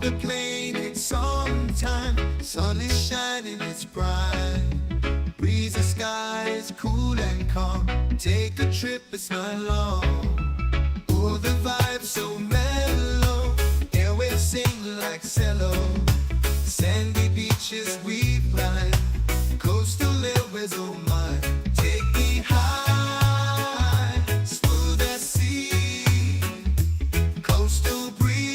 the plane, it's on time. Sun is shining, it's bright. Breezy skies, cool and calm. Take a trip, it's not long. Oh, the vibe so mellow. Airwaves sing like cello. Sandy beaches we climb. Coastal Airways, oh my. Take me high, smooth as sea. Coastal breeze,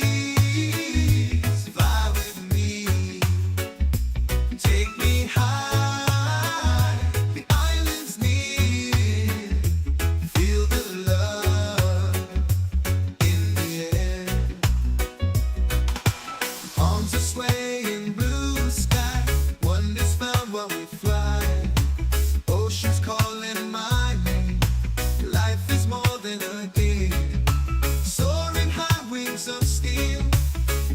fly with me. Take me high, the island's near. Feel the love in the air. Arms are swaying, blue sky. Wonders found while we fly. Oceans calling my name. Life is more than a game. Soaring high, wings of steel.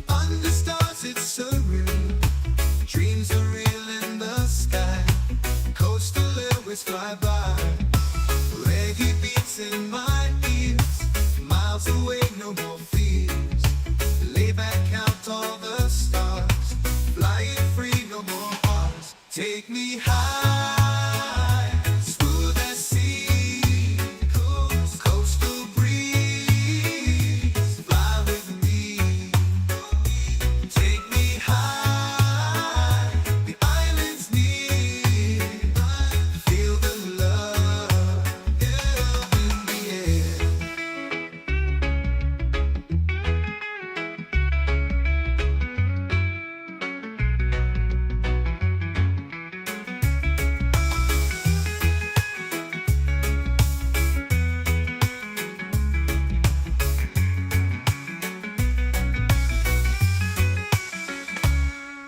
Under stars, it's surreal. Dreams are real in the sky. Coastal Airways fly by. Reggae beats in my ears. Miles away, no more fears. Lay back, count all the stars. Flying free, no more bars. Take me high, smooth as sea. Coastal breeze, fly with me. Take me high, the island's near. Feel the love in the air.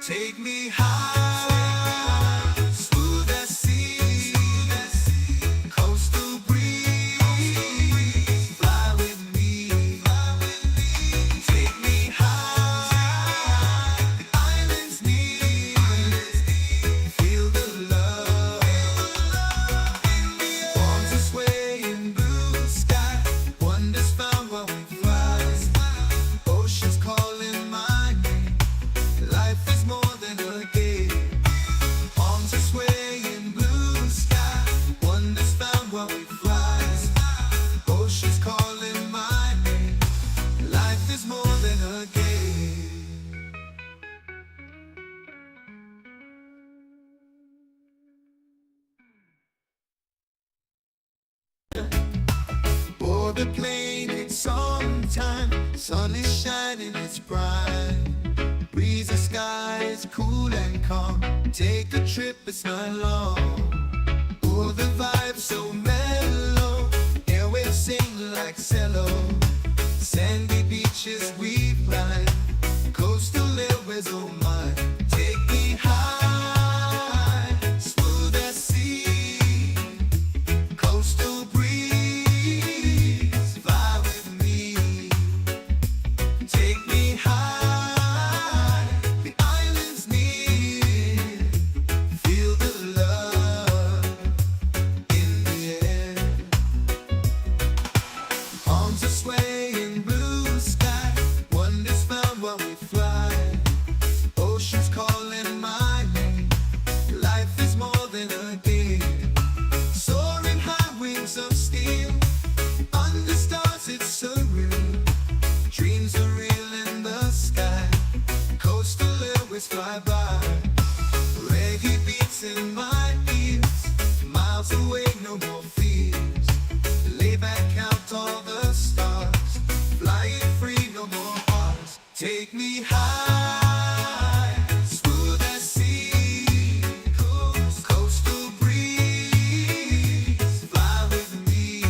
Take me high, smooth as sea. Coastal breeze, fly with me. Take me high, the island's near. Feel the love in the air. Arms are swaying, blue sky. Wonders found while we fly. Oceans calling my name. Life is more than a game. Arms are swaying, blue sky. Wonders found while we fly. Oceans calling my name. Life is more than a game. Board the plane, it's on time. Sun is shining, it's bright. Breezy skies, cool and calm. Take a trip, it's not long. Oh, the vibe so mellow. Airwaves sing like cello. Sandy beaches we climb. Coastal Airways, oh my. Take me high, smooth as sea. Coastal breeze, fly with me. Take me high, the island's near. Feel the love in the air. Arms are swaying, blue sky. Wonders found while we fly. Oceans calling my name. Life is more than a game. Soaring high, wings of steel. Under stars, it's surreal. Dreams are real in the sky. Coastal Airways fly by. Reggae beats in my ears. Miles away, no more fears. Lay back, count all the stars. Flying free, no more bars. Take me high, smooth as sea. Coastal breeze, fly with me.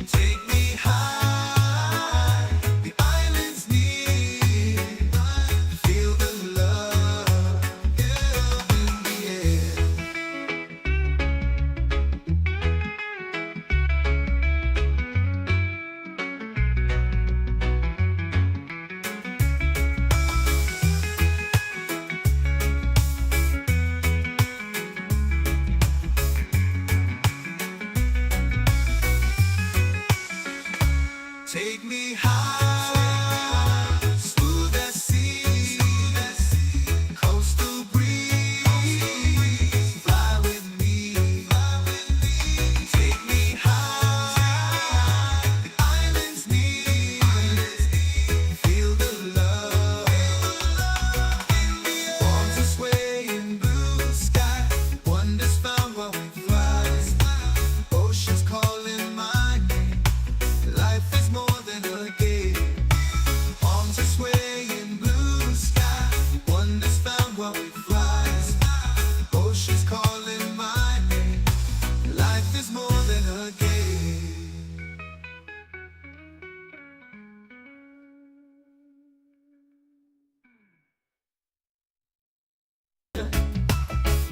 Take me high, the island's near. Feel the love in the air.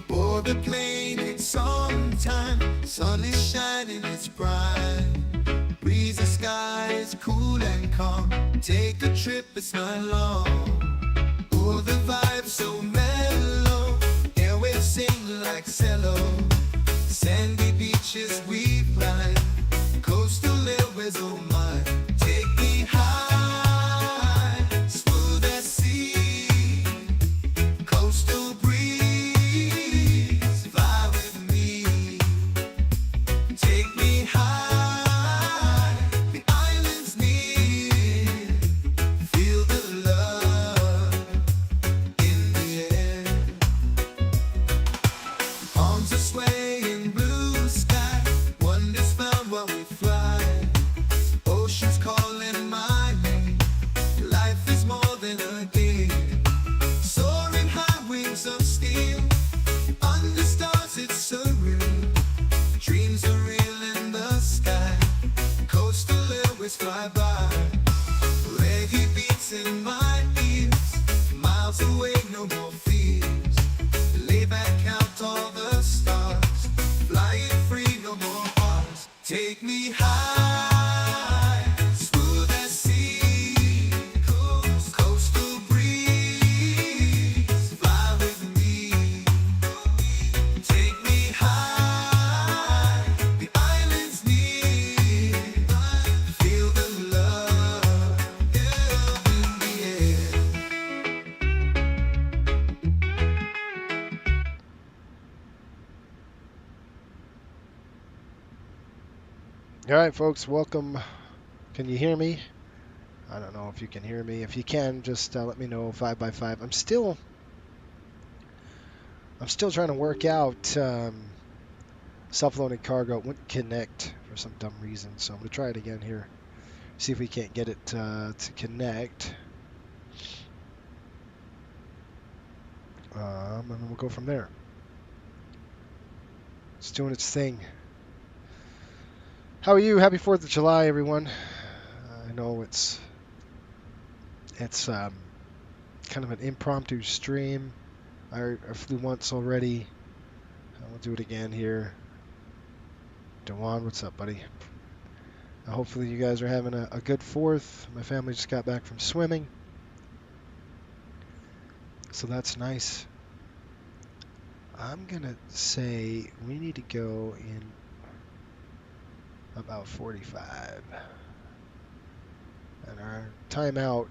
Board the plane, it's summertime. Sun is shining, it's bright. Breezy skies, cool and calm. Take a trip, it's not long. Oh, the vibe so mellow. Airwaves sing like cello. Sandy beaches we fly. Coastal Airways, oh my. Take me high, smooth as sea. Coastal breeze, fly with me. Take me high, the island's near. Feel the love in the air. Palms are swaying, blue sky. Wonders found while we fly. Oceans calling my name. Life is more than a game. Soaring high, wings of steel. Under stars, it's surreal. Dreams are real in the sky. Coastal Airways fly by. Reggae beats in my ears. Miles away, no more fears. Lay back, count all the stars. Flying free, no more bars. Take me high, smooth as sea. Coastal breeze, fly with me. Take me high, the island's near. Feel the love in the air. All right, folks, welcome. Can you hear me? I don't know if you can hear me. If you can, just let me know. 5x5. I'm still trying to work out self-loading cargo. It wouldn't connect for some dumb reason, so I'm gonna try it again here. See if we can't get it to connect. And then we'll go from there. It's doing its thing. How are you? Happy 4th of July, everyone. I know it's kind of an impromptu stream. I flew once already. We'll do it again here. Dewan, what's up, buddy? Hopefully you guys are having a good 4th. My family just got back from swimming, so that's nice. I'm gonna say we need to go in about 45, and our timeout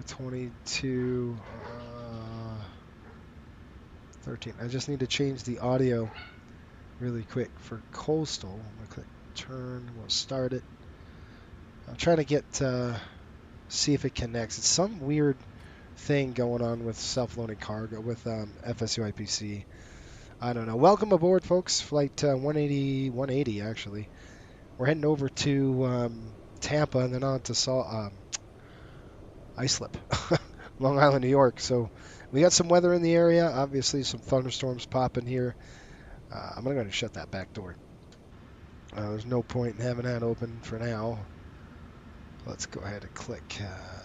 22 13. I just need to change the audio really quick for Coastal. I'm gonna click turn. We'll start it. I'm trying to get see if it connects. It's some weird thing going on with self-loading cargo with FSUIPC. I don't know. Welcome aboard, folks. Flight 180 actually. We're heading over to Tampa and then on to Islip, Long Island, New York. So we got some weather in the area. Obviously, some thunderstorms popping here. I'm going to shut that back door. There's no point in having that open for now. Let's go ahead and click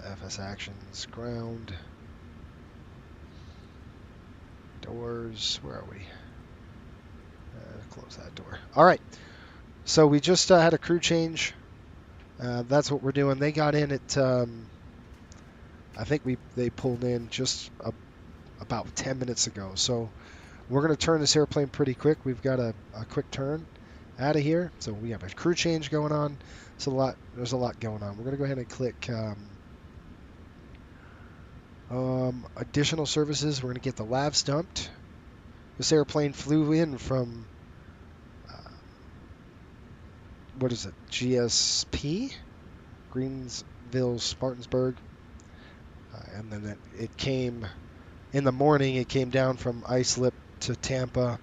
FS Actions, ground, doors. Where are we? Close that door. All right. So we just had a crew change. That's what we're doing. They got in at, I think they pulled in just about 10 minutes ago. So we're going to turn this airplane pretty quick. We've got a quick turn out of here. So we have a crew change going on. There's a lot going on. We're going to go ahead and click additional services. We're going to get the lavs dumped. This airplane flew in from what is it? GSP, Greensville, Spartansburg, and then it came in the morning. It came down from Islip to Tampa,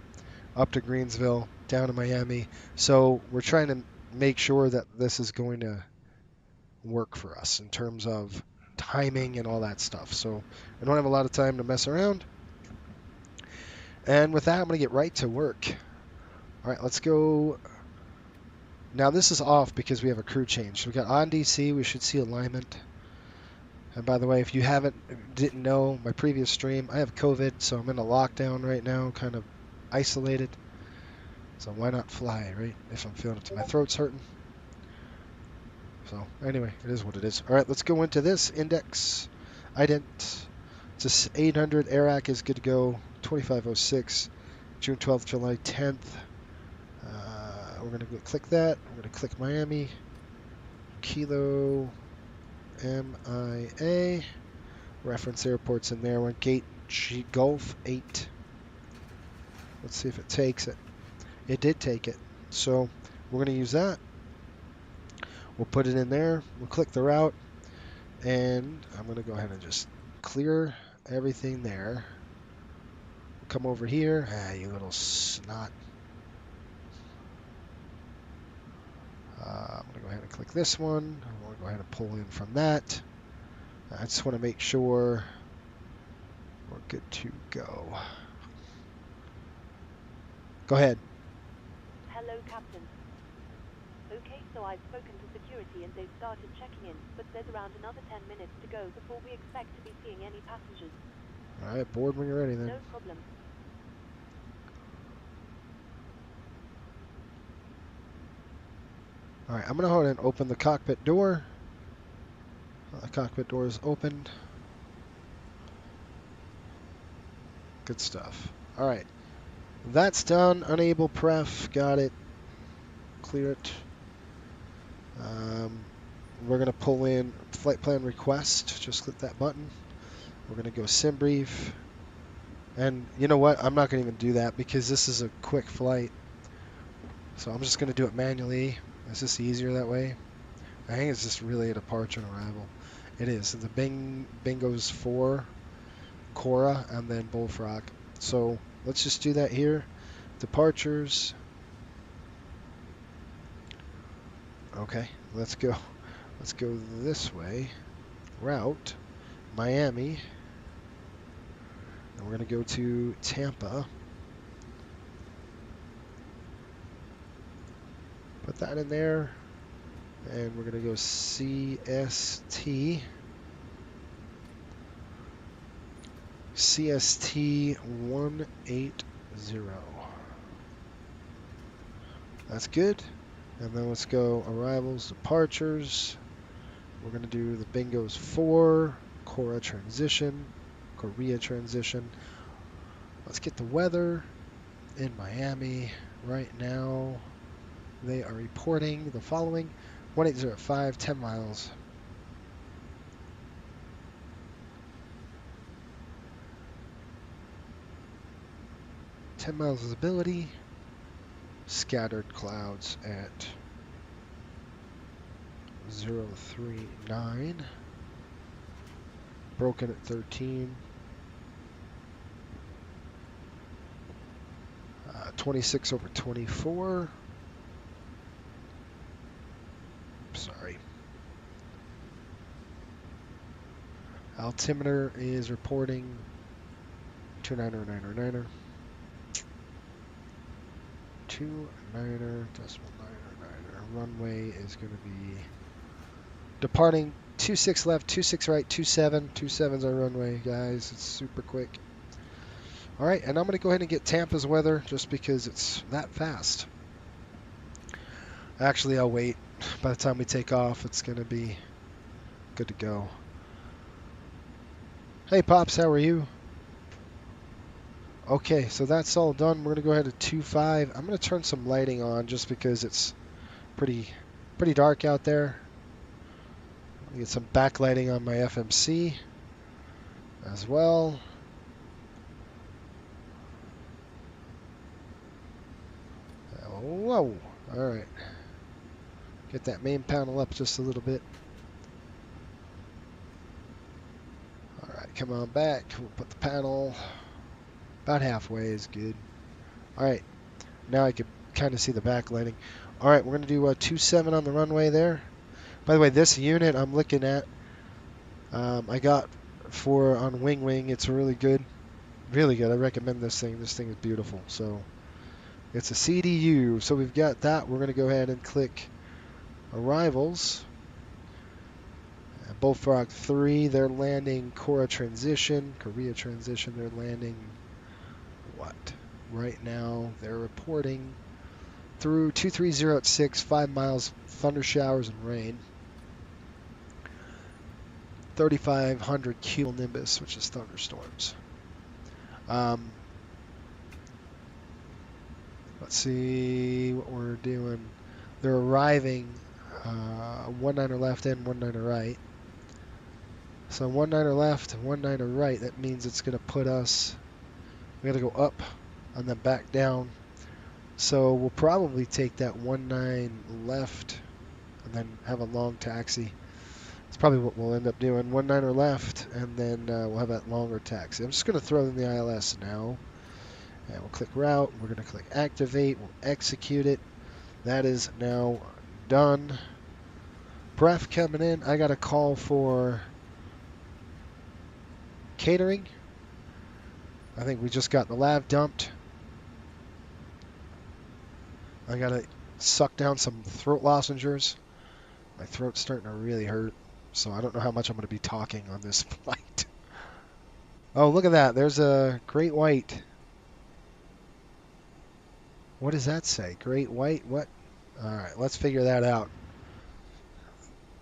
up to Greensville, down to Miami. So we're trying to make sure that this is going to work for us in terms of timing and all that stuff. So I don't have a lot of time to mess around. And with that, I'm going to get right to work. All right, let's go Now this is off because we have a crew change. So we got on DC, we should see alignment. And by the way, if you didn't know my previous stream, I have COVID, so I'm in a lockdown right now, kind of isolated. So why not fly, right? If I'm feeling it. My throat's hurting. So anyway, it is what it is. All right, let's go into this index. Ident. It's a 800. AirAC is good to go. 2506. June 12th, July 10th. We're going to go click that. We're going to click Miami. Kilo MIA. Reference airports in there. One gate G Gulf 8. Let's see if it takes it. It did take it. So we're going to use that. We'll put it in there. We'll click the route. And I'm going to go ahead and just clear everything there. Come over here. Ah, you little snot. I'm going to go ahead and click this one. I'm going to go ahead and pull in from that. I just want to make sure we're good to go. Go ahead. Hello, Captain. Okay, so I've spoken to security and they've started checking in, but there's around another 10 minutes to go before we expect to be seeing any passengers. All right, board when you're ready then. No problem. All right, I'm going to go ahead and open the cockpit door. The cockpit door is opened. Good stuff. All right, that's done. Unable pref. Got it. Clear it. We're going to pull in flight plan request. Just click that button. We're going to go sim brief. And you know what? I'm not going to even do that because this is a quick flight. So I'm just going to do it manually. It's just easier that way. I think it's just really a departure and arrival. It is. The Bingo's 4, Cora, and then Bullfrog. So let's just do that here. Departures. Okay, let's go. Let's go this way. Route, Miami. And we're going to go to Tampa. Put that in there. And we're going to go CST. CST 180. That's good. And then let's go arrivals, departures. We're going to do the Bingo's 4, Korea transition. Let's get the weather in Miami right now. They are reporting the following: 1805, 10 miles. Visibility. Scattered clouds at 039. Broken at 13. 26 over 24. Sorry. Altimeter is reporting 290909er. 29er decimal 909er. Runway is going to be departing 26 left, 26 right, 27. 27's our runway, guys. It's super quick. All right, and I'm going to go ahead and get Tampa's weather just because it's that fast. Actually, I'll wait. By the time we take off, it's going to be good to go. Hey, Pops, how are you? Okay, so that's all done. We're going to go ahead to 25. I'm going to turn some lighting on just because it's pretty dark out there. I'll get some backlighting on my FMC as well. Whoa, all right. Get that main panel up just a little bit. All right, come on back. We'll put the panel about halfway is good. All right, now I can kind of see the backlighting. All right, we're going to do 27 on the runway there. By the way, this unit I'm looking at, I got on Wing Wing. It's really good. Really good. I recommend this thing. This thing is beautiful. So It's a CDU, so we've got that. We're going to go ahead and click arrivals. Bullfrog 3, they're landing Korea transition. They're landing what? Right now, they're reporting through 230 at 6, 5 miles, thunder showers and rain. 3,500 cumulonimbus, which is thunderstorms. Let's see what we're doing. They're arriving 19er left and 19er right. So 19er left and 19er right, that means it's going to put us, we got to go up and then back down. So we'll probably take that 19 left and then have a long taxi. That's probably what we'll end up doing. 19er left, and then we'll have that longer taxi. I'm just going to throw in the ILS now. And we'll click route. We're going to click activate. We'll execute it. That is now done. Breath coming in. I got a call for catering. I think we just got the lab dumped. I got to suck down some throat lozenges. My throat's starting to really hurt, so I don't know how much I'm going to be talking on this flight. Oh, look at that. There's a great white. What does that say? Great white? What? All right, let's figure that out.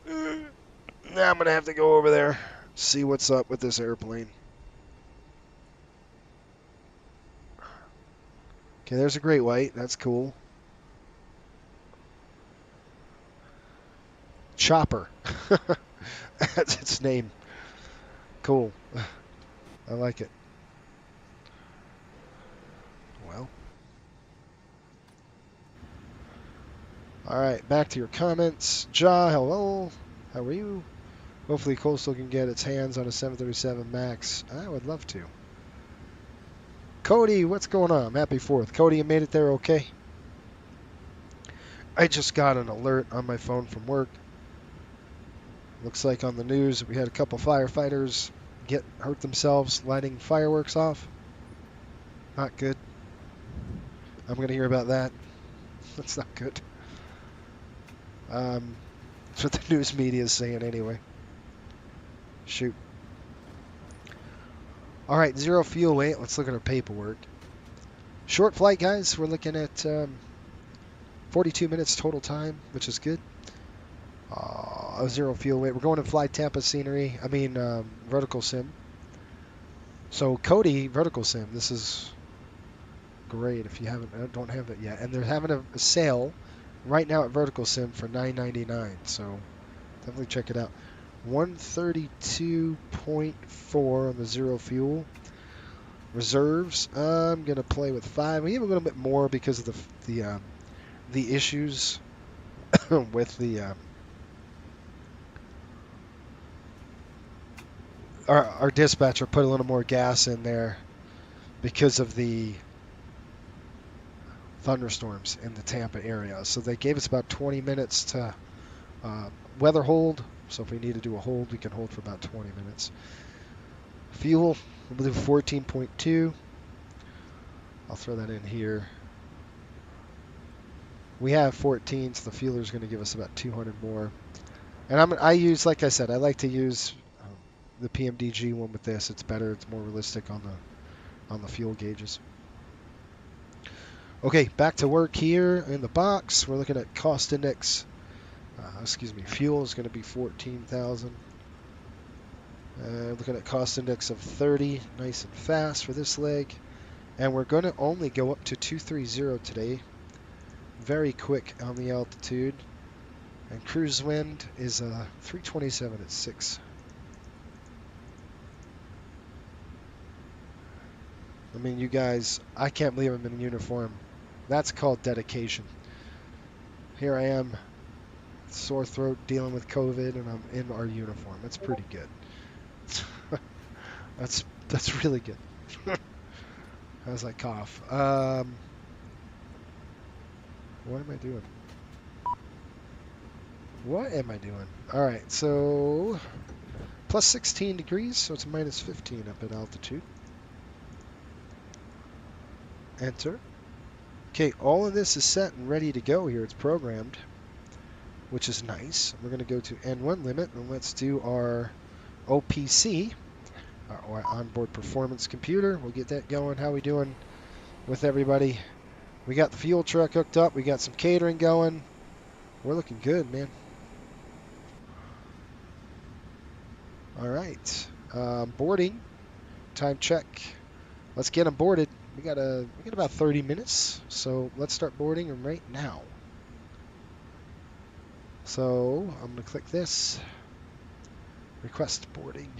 Now I'm going to have to go over there, see what's up with this airplane. Okay, there's a great white. That's cool. Chopper. That's its name. Cool. I like it. Well. All right, back to your comments. Ja, hello. How are you? Hopefully Coastal can get its hands on a 737 MAX. I would love to. Cody, what's going on? Happy 4th. Cody, you made it there okay? I just got an alert on my phone from work. Looks like on the news we had a couple firefighters hurt themselves lighting fireworks off. Not good. I'm going to hear about that. That's not good. That's what the news media is saying anyway. Shoot. All right, 0 fuel weight. Let's look at our paperwork. Short flight, guys. We're looking at 42 minutes total time, which is good. 0 fuel weight. We're going to fly Tampa scenery. Vertical sim. So Cody, vertical sim. This is great if you don't have it yet. And they're having a sale right now at vertical sim for $9.99. So definitely check it out. 132.4 on the 0 fuel. Reserves. I'm gonna play with 5. We have a little bit more because of the issues with the. Our dispatcher put a little more gas in there because of the thunderstorms in the Tampa area. So they gave us about 20 minutes to weather hold. So if we need to do a hold, we can hold for about 20 minutes. Fuel, we'll do 14.2. I'll throw that in here. We have 14, so the fueler's going to give us about 200 more. And I use, like I said, I like to use the PMDG one with this. It's better. It's more realistic on the fuel gauges. Okay, back to work here in the box. We're looking at cost index. Fuel is going to be 14,000. Looking at cost index of 30, nice and fast for this leg. And we're going to only go up to 230 today. Very quick on the altitude. And cruise wind is 327 at 6. I mean, you guys, I can't believe I'm in uniform. That's called dedication. Here I am, sore throat, dealing with COVID, and I'm in our uniform. It's pretty good. That's really good. As I cough. What am I doing? What am I doing? All right, so plus 16 degrees, so it's minus 15 up at altitude. Enter. Okay, all of this is set and ready to go here. It's programmed, which is nice. We're going to go to N1 limit, and let's do our OPC, our onboard performance computer. We'll get that going. How we doing with everybody? We got the fuel truck hooked up. We got some catering going. We're looking good, man. All right, boarding time check. Let's get them boarded. We got about 30 minutes, so let's start boarding them right now. So I'm gonna click this, request boarding,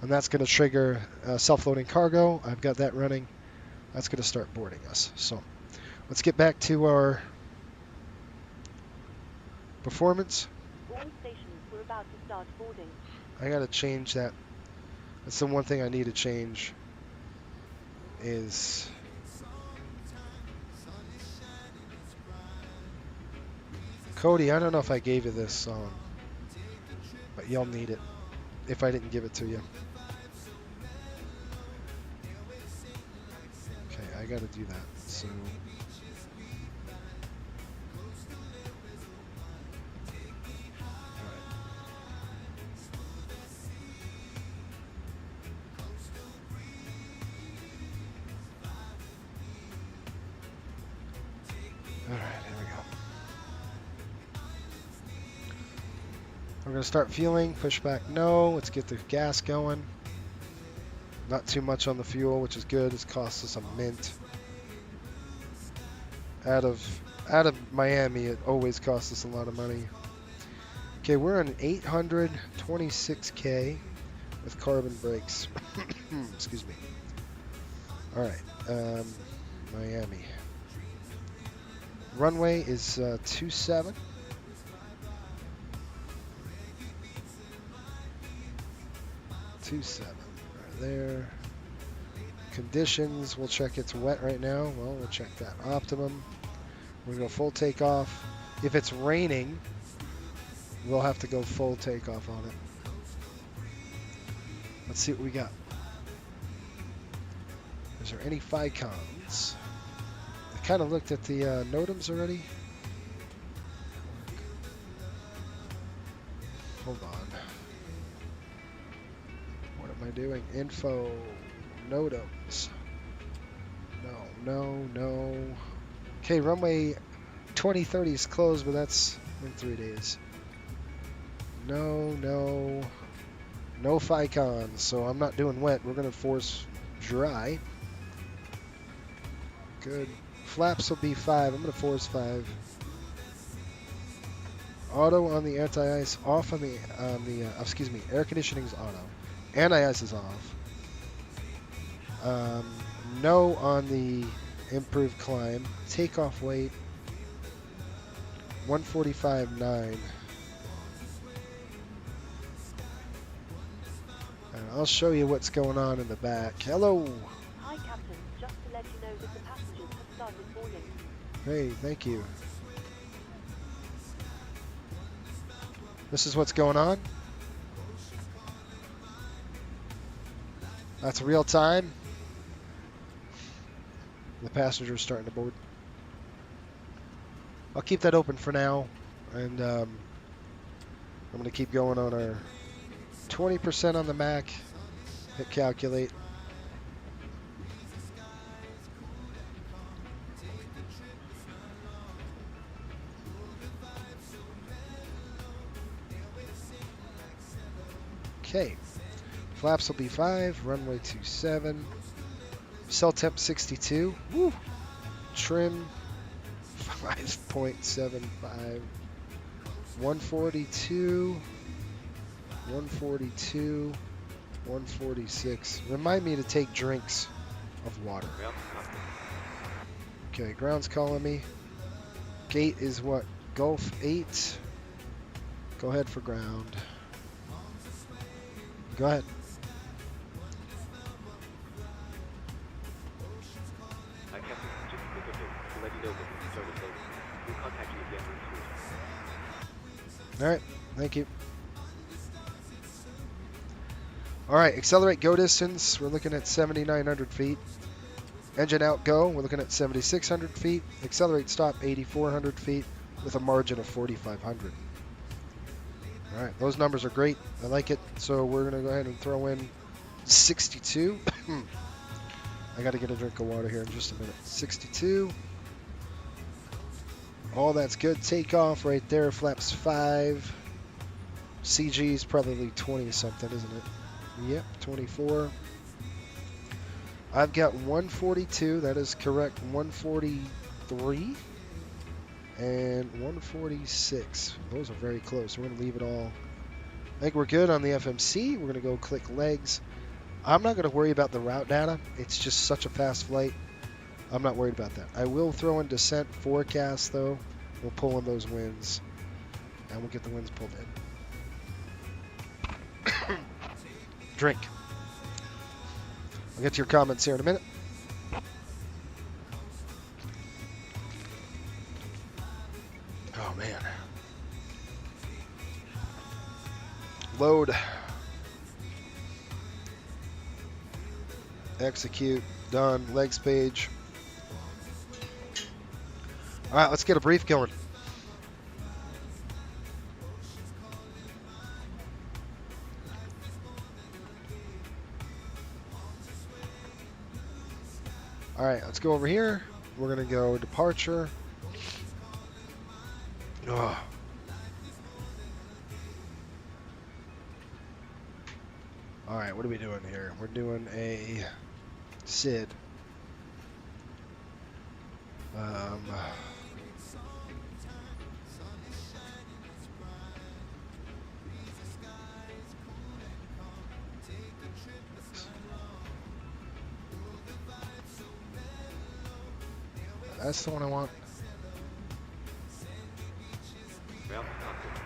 and that's gonna trigger self-loading cargo. I've got that running. That's gonna start boarding us. So let's get back to our performance. All stations, we're about to start boarding. I gotta change that. That's the one thing I need to change is Cody. I don't know if I gave you this song, but you'll need it if I didn't give it to you. Okay, I gotta do that. So all right, here we go. We're going to start fueling. Push back no. Let's get the gas going. Not too much on the fuel, which is good. It's cost us a mint. Out of Miami, it always costs us a lot of money. Okay, we're on 826K with carbon brakes. Excuse me. All right, Miami. Runway is 27. Right there. Conditions, we'll check it's wet right now. Well, we'll check that. Optimum. We're going to go full takeoff. If it's raining, we'll have to go full takeoff on it. Let's see what we got. Is there any FICONs? I kind of looked at the NOTAMs already. Hold on. What am I doing? Info. NOTAMs. No. Okay, runway 2030 is closed, but that's in 3 days. No FICONs, so I'm not doing wet. We're going to force dry. Good. Flaps will be 5. I'm going to force 5. Auto on the anti-ice, off on the excuse me, air conditioning's auto. Anti-ice is off. No on the improved climb. Takeoff weight 145.9. And I'll show you what's going on in the back. Hello. Hi, Captain. Just to let you know that the passengers have started boarding. Hey, thank you. This is what's going on. That's real time. The passenger's starting to board. I'll keep that open for now, and I'm going to keep going on our 20% on the Mac. Hit calculate. Okay. Flaps will be 5. Runway 27. Cell temp 62. Woo. Trim 5.75. 142. 142. 146. Remind me to take drinks of water. Okay, ground's calling me. Gate is what? Gulf 8. Go ahead for ground. Go ahead. Captain, just a quick update to let you know that we started loading. We'll contact you again soon. All right, thank you. All right, accelerate go distance. We're looking at 7,900 feet. Engine out, go. We're looking at 7,600 feet. Accelerate, stop, 8,400 feet with a margin of 4,500. All right, those numbers are great. I like it. So we're going to go ahead and throw in 62. I got to get a drink of water here in just a minute. 62. All that's good. Takeoff right there. Flaps 5. CG is probably 20 something, isn't it? Yep, 24. I've got 142. That is correct. 143 and 146. Those are very close. We're going to leave it all. I think we're good on the FMC. We're going to go click legs. I'm not going to worry about the route data. It's just such a fast flight. I'm not worried about that. I will throw in descent forecast, though. We'll pull in those winds, and we'll get the winds pulled in. Drink. I'll get to your comments here in a minute. Oh, man. Load. Execute. Done. Legs page. All right, let's get a brief going. All right, let's go over here. We're going to go departure. Oh. All right, what are we doing here? We're doing a SID. That's the one I want. Ground contact.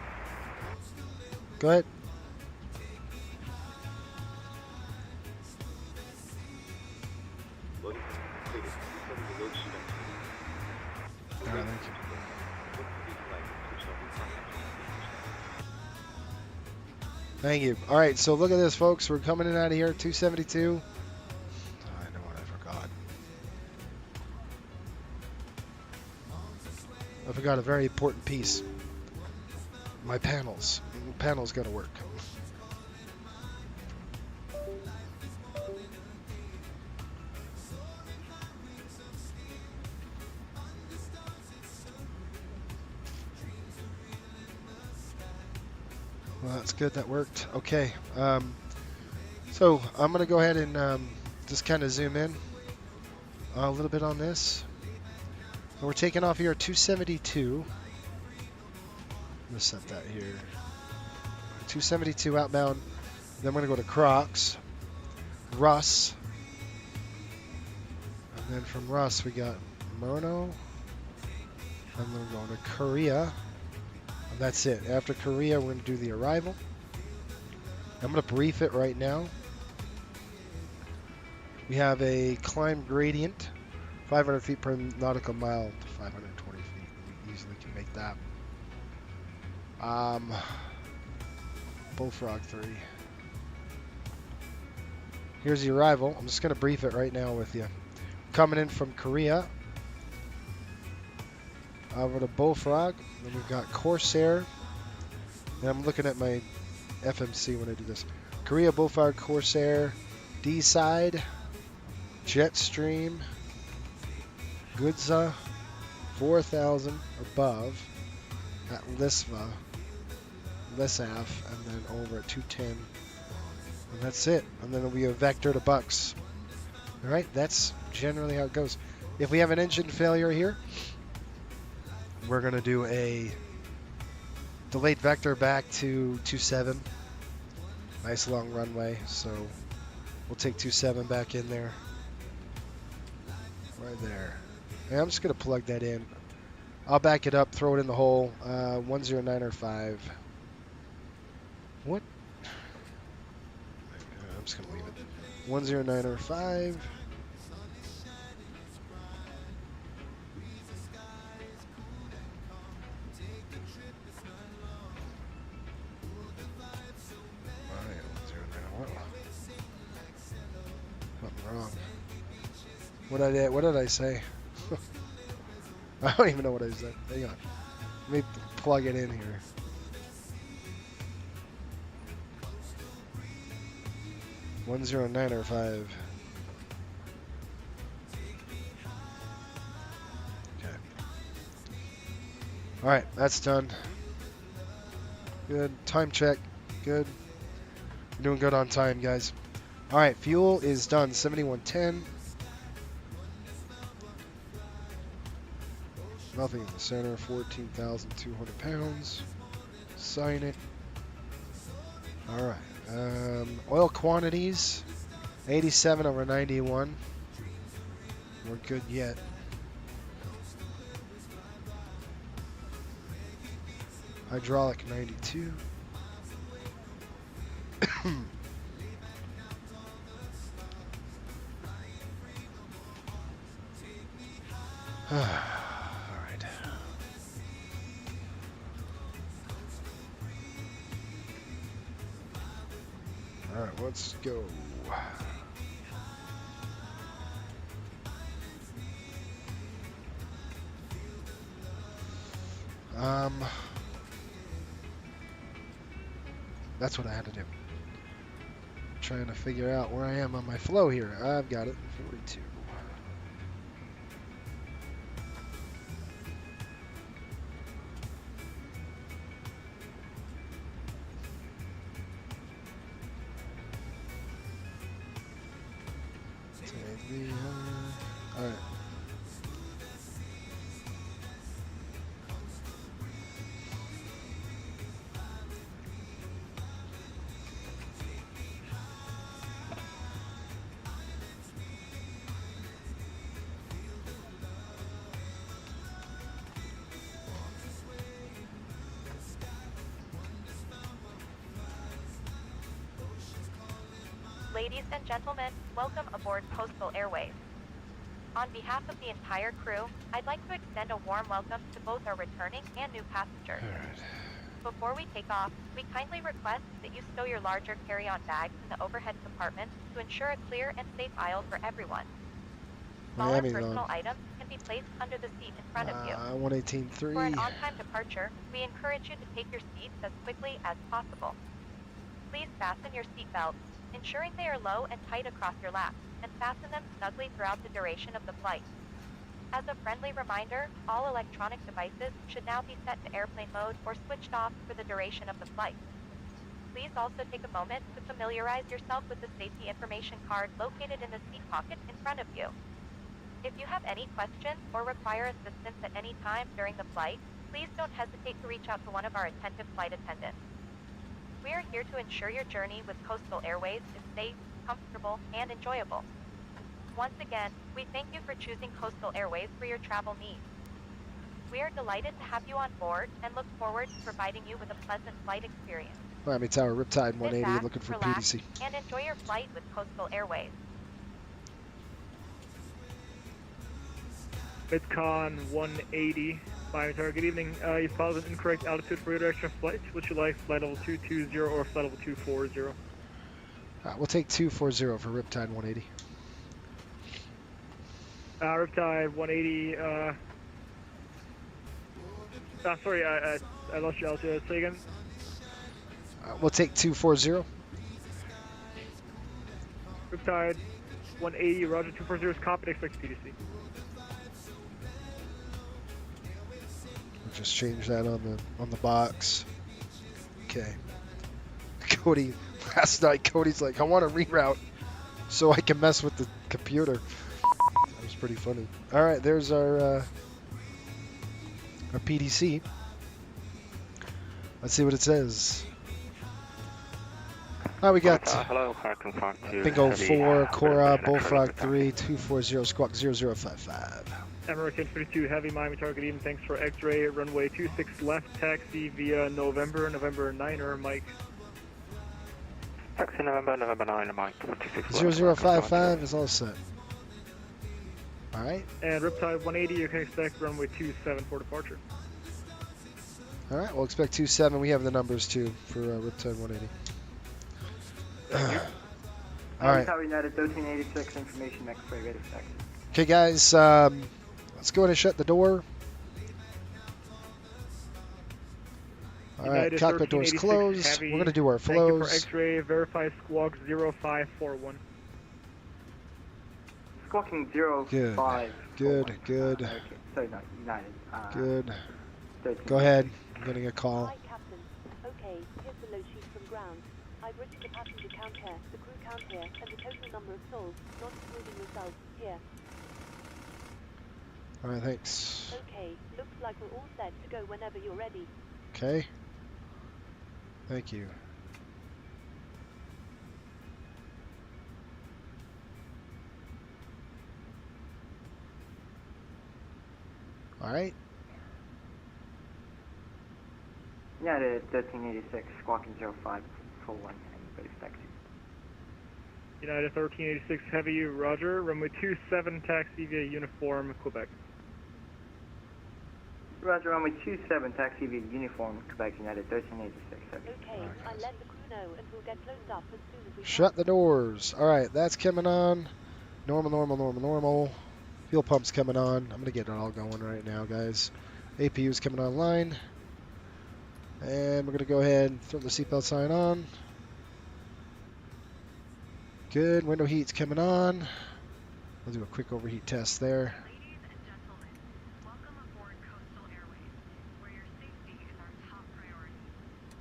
Go ahead. Loading completed. Resetting the load sheet up to All right, thank you. Thank you. All right, so look at this, folks. We're coming in out of here, 272. I know what I forgot. I forgot a very important piece. My panels. The panels got to work. Well, that's good. That worked. Okay. So I'm going to go ahead and just kind of zoom in a little bit on this. So we're taking off here at 272. Let's set that here. 272 outbound. Then we're going to go to Crocs, Russ. And then from Russ, we got Mono. And then we're going to Korea. And that's it. After Korea, we're going to do the arrival. I'm going to brief it right now. We have a climb gradient, 500 feet per nautical mile to 520 feet. We easily can make that. Bullfrog 3. Here's the arrival. I'm just going to brief it right now with you. Coming in from Korea. Over to Bullfrog. Then we've got Corsair. And I'm looking at my FMC when I do this. Korea, Bullfrog, Corsair, D-Side, Jetstream, Goodza, 4,000 above at Lisva, Lisaf, and then over at 210. And that's it. And then it'll be a vector to Bucks. All right, that's generally how it goes. If we have an engine failure here, we're going to do a delayed vector back to 27. Nice long runway, so we'll take 27 back in there. Right there. And I'm just going to plug that in. I'll back it up, throw it in the hole. 10905. What? I'm just going to leave it. 10905. Something wrong. What did I say? I don't even know what I said. Hang on. Let me plug it in here. One 1095. Okay. All right, that's done. Good. Time check. Good. We're doing good on time, guys. All right, fuel is done. 7110. Nothing in the center. 14,200 pounds. Sign it. All right. Oil quantities. 87 over 91. We're good yet. Hydraulic 92. All right. All right, let's go. That's what I had to do. Trying to figure out where I am on my flow here. I've got it. 42. All right. Ladies and gentlemen, welcome aboard Coastal Airways. On behalf of the entire crew, I'd like to extend a warm welcome to both our returning and new passengers. All right. Before we take off, we kindly request that you stow your larger carry-on bags in the overhead compartment to ensure a clear and safe aisle for everyone. Smaller Miami's personal on. items can be placed under the seat in front of you. 118.3. For an on-time departure, we encourage you to take your seats as quickly as possible. Please fasten your seat belts, ensuring they are low and tight across your laps, and fasten them snugly throughout the duration of the flight. As a friendly reminder, all electronic devices should now be set to airplane mode or switched off for the duration of the flight. Please also take a moment to familiarize yourself with the safety information card located in the seat pocket in front of you. If you have any questions or require assistance at any time during the flight, please don't hesitate to reach out to one of our attentive flight attendants. We are here to ensure your journey with Coastal Airways is safe, comfortable, and enjoyable. Once again, we thank you for choosing Coastal Airways for your travel needs. We are delighted to have you on board and look forward to providing you with a pleasant flight experience. Miami Tower, Riptide Sit 180, back, looking for relax, PDC. and enjoy your flight with Coastal Airways. Midcon 180, Miami Tower, good evening. You followed an incorrect altitude for your direction of flight. Would you like flight level 220 or flight level 240? We'll take 240 for Riptide 180. Riptide 180, sorry, I lost your altitude. Say again? We'll take 240. Riptide 180, Roger, 240 is copied, expect PDC. We'll just change that on the box. Okay. Cody, last night Cody's like, I want to reroute so I can mess with the computer. That was pretty funny. All right, there's our PDC. Let's see what it says. Oh, we got hello, Bingo 4, Cora, Bullfrog 3, 240, Squawk 0055. American 32 Heavy, Miami Tower, good evening. Thanks for X-ray, runway 26 left, taxi via November 9er, Mike. Taxi November 9, Mike. 0055 is all set. Alright. And Riptide 180, you can expect runway 27 for departure. Alright, we'll expect 27. We have the numbers too for Riptide 180. Alright. Tower United 1386, information X-ray ready for taxi. Okay, guys, let's go ahead and shut the door. All right, United cockpit doors 1386 closed. Heavy. We're going to do our Thank you for flows. X-ray. Verify squawk 0541. Squawking Good, 05. good, good, Okay, sorry, no, United. good. 13. Go ahead. I'm getting a call. Hi, Captain. Okay, here's the load sheet from ground. I've written the passenger count here, the crew count here, and the total number of souls, not including yourself, here. All right, thanks. Okay, looks like we're all set to go whenever you're ready. Okay. Thank you. All right. United 1386, squawking 0541, anybody taxi. United 1386 Heavy, roger. Runway 27, taxi via uniform, Quebec. Roger, runway 27, taxi via uniform, Quebec, United 1386 Heavy. Okay, I'll let the crew know and we'll get closed up as soon as we Shut can. the doors. All right, that's coming on. Normal, normal, normal, normal. Fuel pump's coming on. I'm going to get it all going right now, guys. APU's coming online. And we're going to go ahead and throw the seatbelt sign on. Good. Window heat's coming on. We'll do a quick overheat test there. Ladies and gentlemen, welcome aboard Coastal Airways, where your safety is our top priority.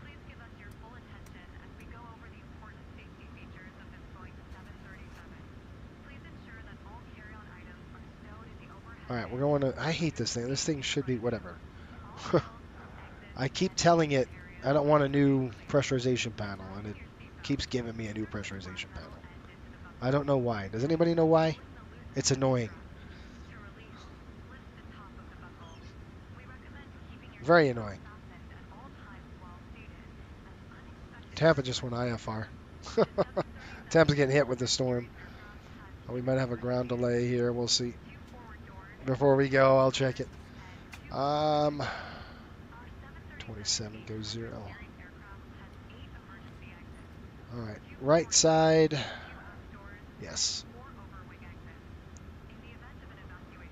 Please give us your full attention as we go over the important safety features of this Boeing 737. Please ensure that all carry-on items are stowed in the overhead. All right, we're going to... I hate this thing. This thing should be whatever. I keep telling it I don't want a new pressurization panel, and it keeps giving me a new pressurization panel. I don't know why. Does anybody know why? It's annoying. Very annoying. Tampa just went IFR. Tampa's getting hit with the storm. Oh, we might have a ground delay here. We'll see. Before we go, I'll check it. 27 goes 0. All right, right side. Yes.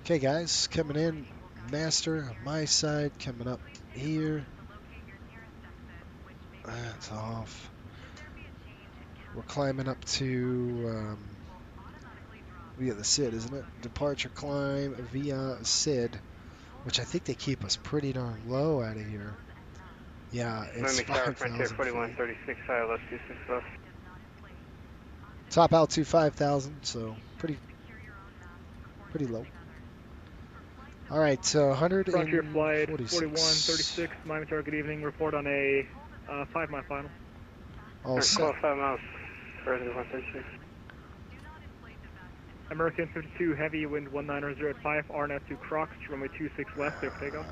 Okay, guys, coming in. Master, my side, coming up here. That's off. We're climbing up to via the SID, isn't it? Departure climb via SID, which I think they keep us pretty darn low out of here. Yeah, it's 5,000 feet. 4136, ILS 26 left. Top altitude 5,000, so pretty low. All right, so Frontier flight 146. 4136, Miami target evening. Report on a 5-mile final. All set. 5 miles. 136. American 52 Heavy, wind 190 at 5, RNF 2 Crocs, runway 26 left, clear for takeoff.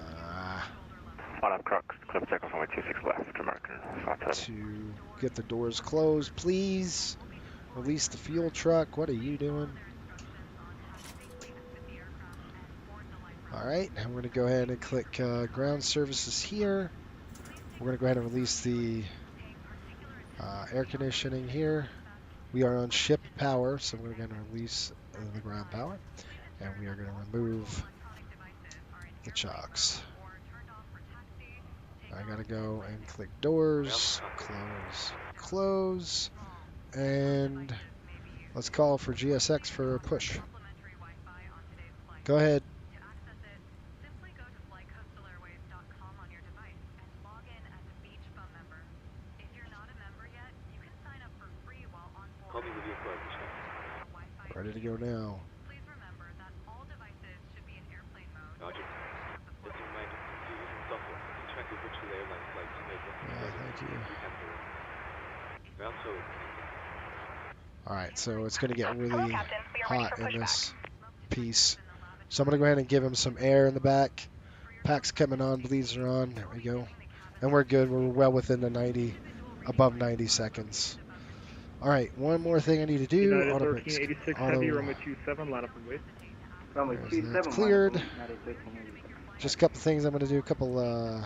On Crocs, clear for takeoff, runway 26 left, American 57. To get the doors closed, please. Release the fuel truck. What are you doing? All right, and we're going to go ahead and click ground services here. We're going to go ahead and release the air conditioning here. We are on ship power, so we're going to release the ground power. And we are going to remove the chocks. I got to go and click doors, close, close. And let's call for GSX for a push. Go ahead. Call me with your card this time. Ready to go now. Please remember that all devices should be in airplane mode. Roger. Just a reminder, if you're using software to track your virtual airline flights, you may want to Thank you. Ground so All right, so it's going to get really hot in this piece. So I'm going to go ahead and give him some air in the back. Pack's coming on, bleeds are on. There we go. And we're good. We're well within the 90, above 90 seconds. All right, one more thing I need to do. United Auto brakes. 1386 Heavy, runway 27, line up and wait. Runway There's 27, that cleared. United 1386. Just a couple things I'm going to do. A couple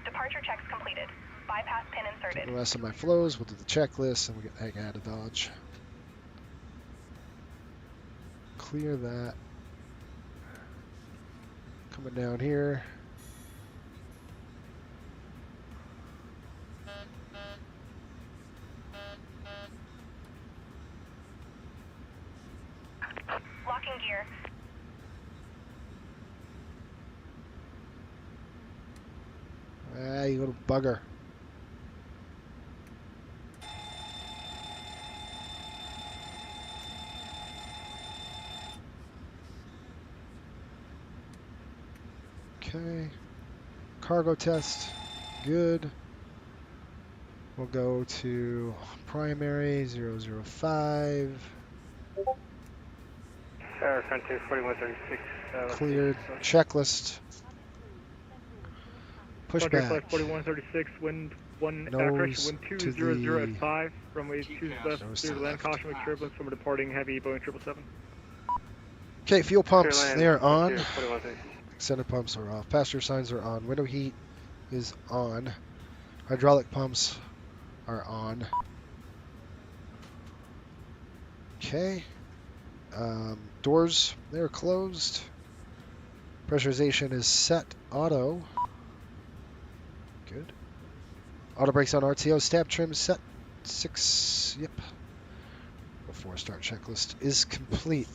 Departure checks completed. Bypass pin inserted. the rest of my flows. We'll do the checklist and we'll get the heck out of Dodge. clear that. Coming down here. Locking gear. Ah, you little bugger. Okay. Cargo test. Good. We'll go to primary 005. Frontier 4136. Cleared. Checklist. Frontier Pushback. Flight 4136, wind 1, Nose correction, wind to 200 the- at 5, runway 2 left, Nose to clear the to land, left. caution with turbulence from a departing heavy Boeing 777. Okay, fuel pumps, they are on. 4136. Extended pumps are off. Passenger signs are on. Window heat is on. Hydraulic pumps are on. Okay. Doors, they're closed. Pressurization is set. Auto. Good. Auto brakes on RTO. Stab trim set. 6. Yep. Before start checklist is complete.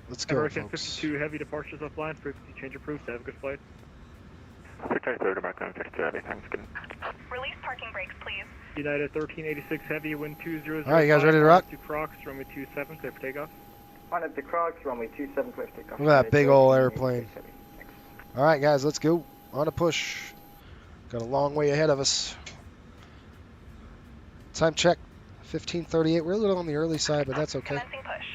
Let's go, American folks. 52, heavy departures offline, frequency change approved, have a good flight. Protect the American 52 Heavy, thanks. Good. Release parking brakes, please. United 1386, heavy, wind 200. All right, you guys ready to rock? To Crocs, runway 27, clear for takeoff. On up to Crocs, runway 27, clear for takeoff. Look at that big old 1386 airplane. Heavy. Thanks. All right, guys, let's go. On a push. Got a long way ahead of us. Time check, 15:38. We're a little on the early side, but that's okay. Commencing push.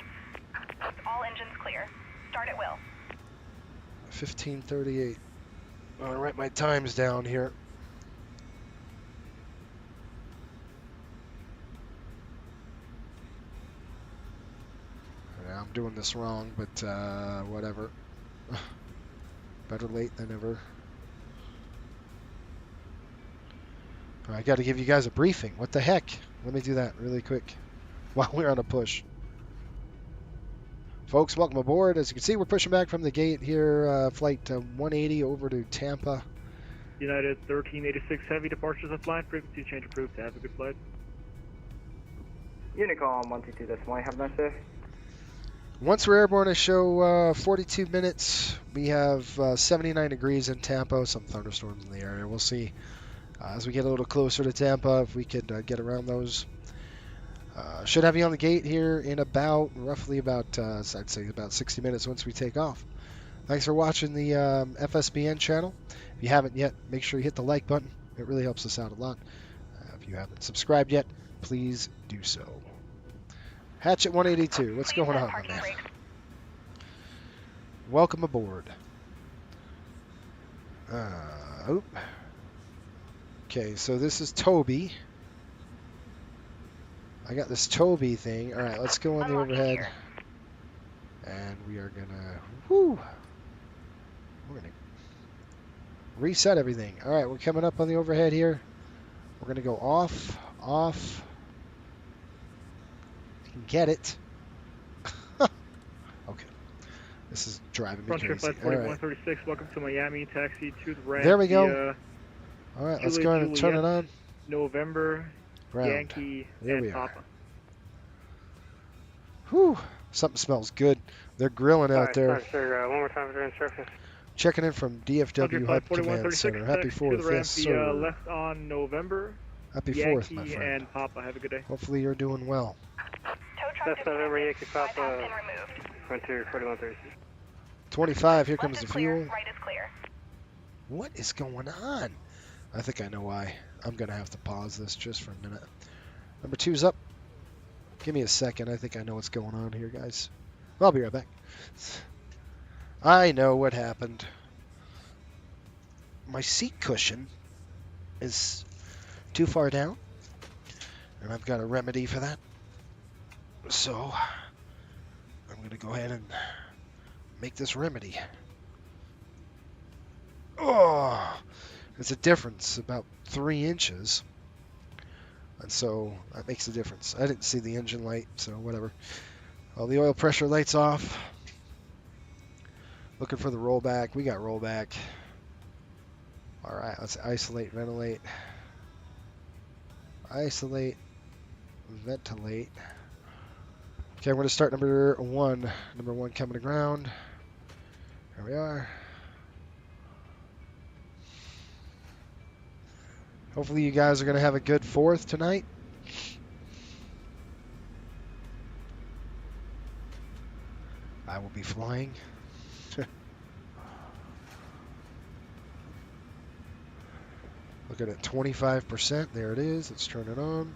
All engines clear. Start at will. 15:38. I'm gonna write my times down here. Yeah, I'm doing this wrong, but whatever. Better late than never. I got to give you guys a briefing. What the heck? Let me do that really quick while we're on a push. Folks, welcome aboard. As you can see, we're pushing back from the gate here. Flight 180 over to Tampa. United 1386, heavy departures offline, frequency change approved, have a good flight. Unicom 122, that's my have a nice day. Once we're airborne, I show 42 minutes. We have 79 degrees in Tampa, some thunderstorms in the area. We'll see as we get a little closer to Tampa if we could get around those. Should have you on the gate here in roughly about, I'd say about 60 minutes once we take off. Thanks for watching the FSBN channel. If you haven't yet, make sure you hit the like button. It really helps us out a lot. If you haven't subscribed yet, please do so. Hatchet 182, what's going on, my man? Welcome aboard. Okay, so this is Toby. I got this Toby thing. All right, let's go on the overhead. And we are gonna, we're gonna reset everything. All right, we're coming up on the overhead here. We're gonna go off. You can get it. Okay, this is driving me Frontier crazy. Flight All right, 4136, welcome to Miami, taxi to the ramp. there we go. via All right, let's go ahead and turn it on. November, Ground. Yankee, There and we are. Papa. Whew, something smells good. They're grilling out there. Sir, one more time during surface. Checking in from DFW Frontier Hub Flight Command 4136, Center. Happy taxi to the 4th, ramp yes via sir. left on November, Happy 4th, Yankee, my friend. and Papa. Have a good day. Hopefully you're doing well. Tow truck That's November, Yankee, has Papa. been removed. Frontier 4136. 25, here comes Left the is clear, fuel. right is clear. What is going on? I think I know why. I'm going to have to pause this just for a minute. Number 2's up. Give me a second. I think I know what's going on here, guys. I'll be right back. I know what happened. My seat cushion is too far down, and I've got a remedy for that. So I'm going to go ahead and make this remedy. Oh, it's a difference, about 3 inches. And so that makes a difference. I didn't see the engine light, so whatever. Well, the oil pressure light's off. Looking for the rollback. We got rollback. All right, let's isolate, ventilate. Isolate, ventilate. Okay, we're going to start number one. Number one coming to ground. Here we are. Hopefully you guys are going to have a good 4th tonight. I will be flying. Looking at 25%. There it is. Let's turn it on.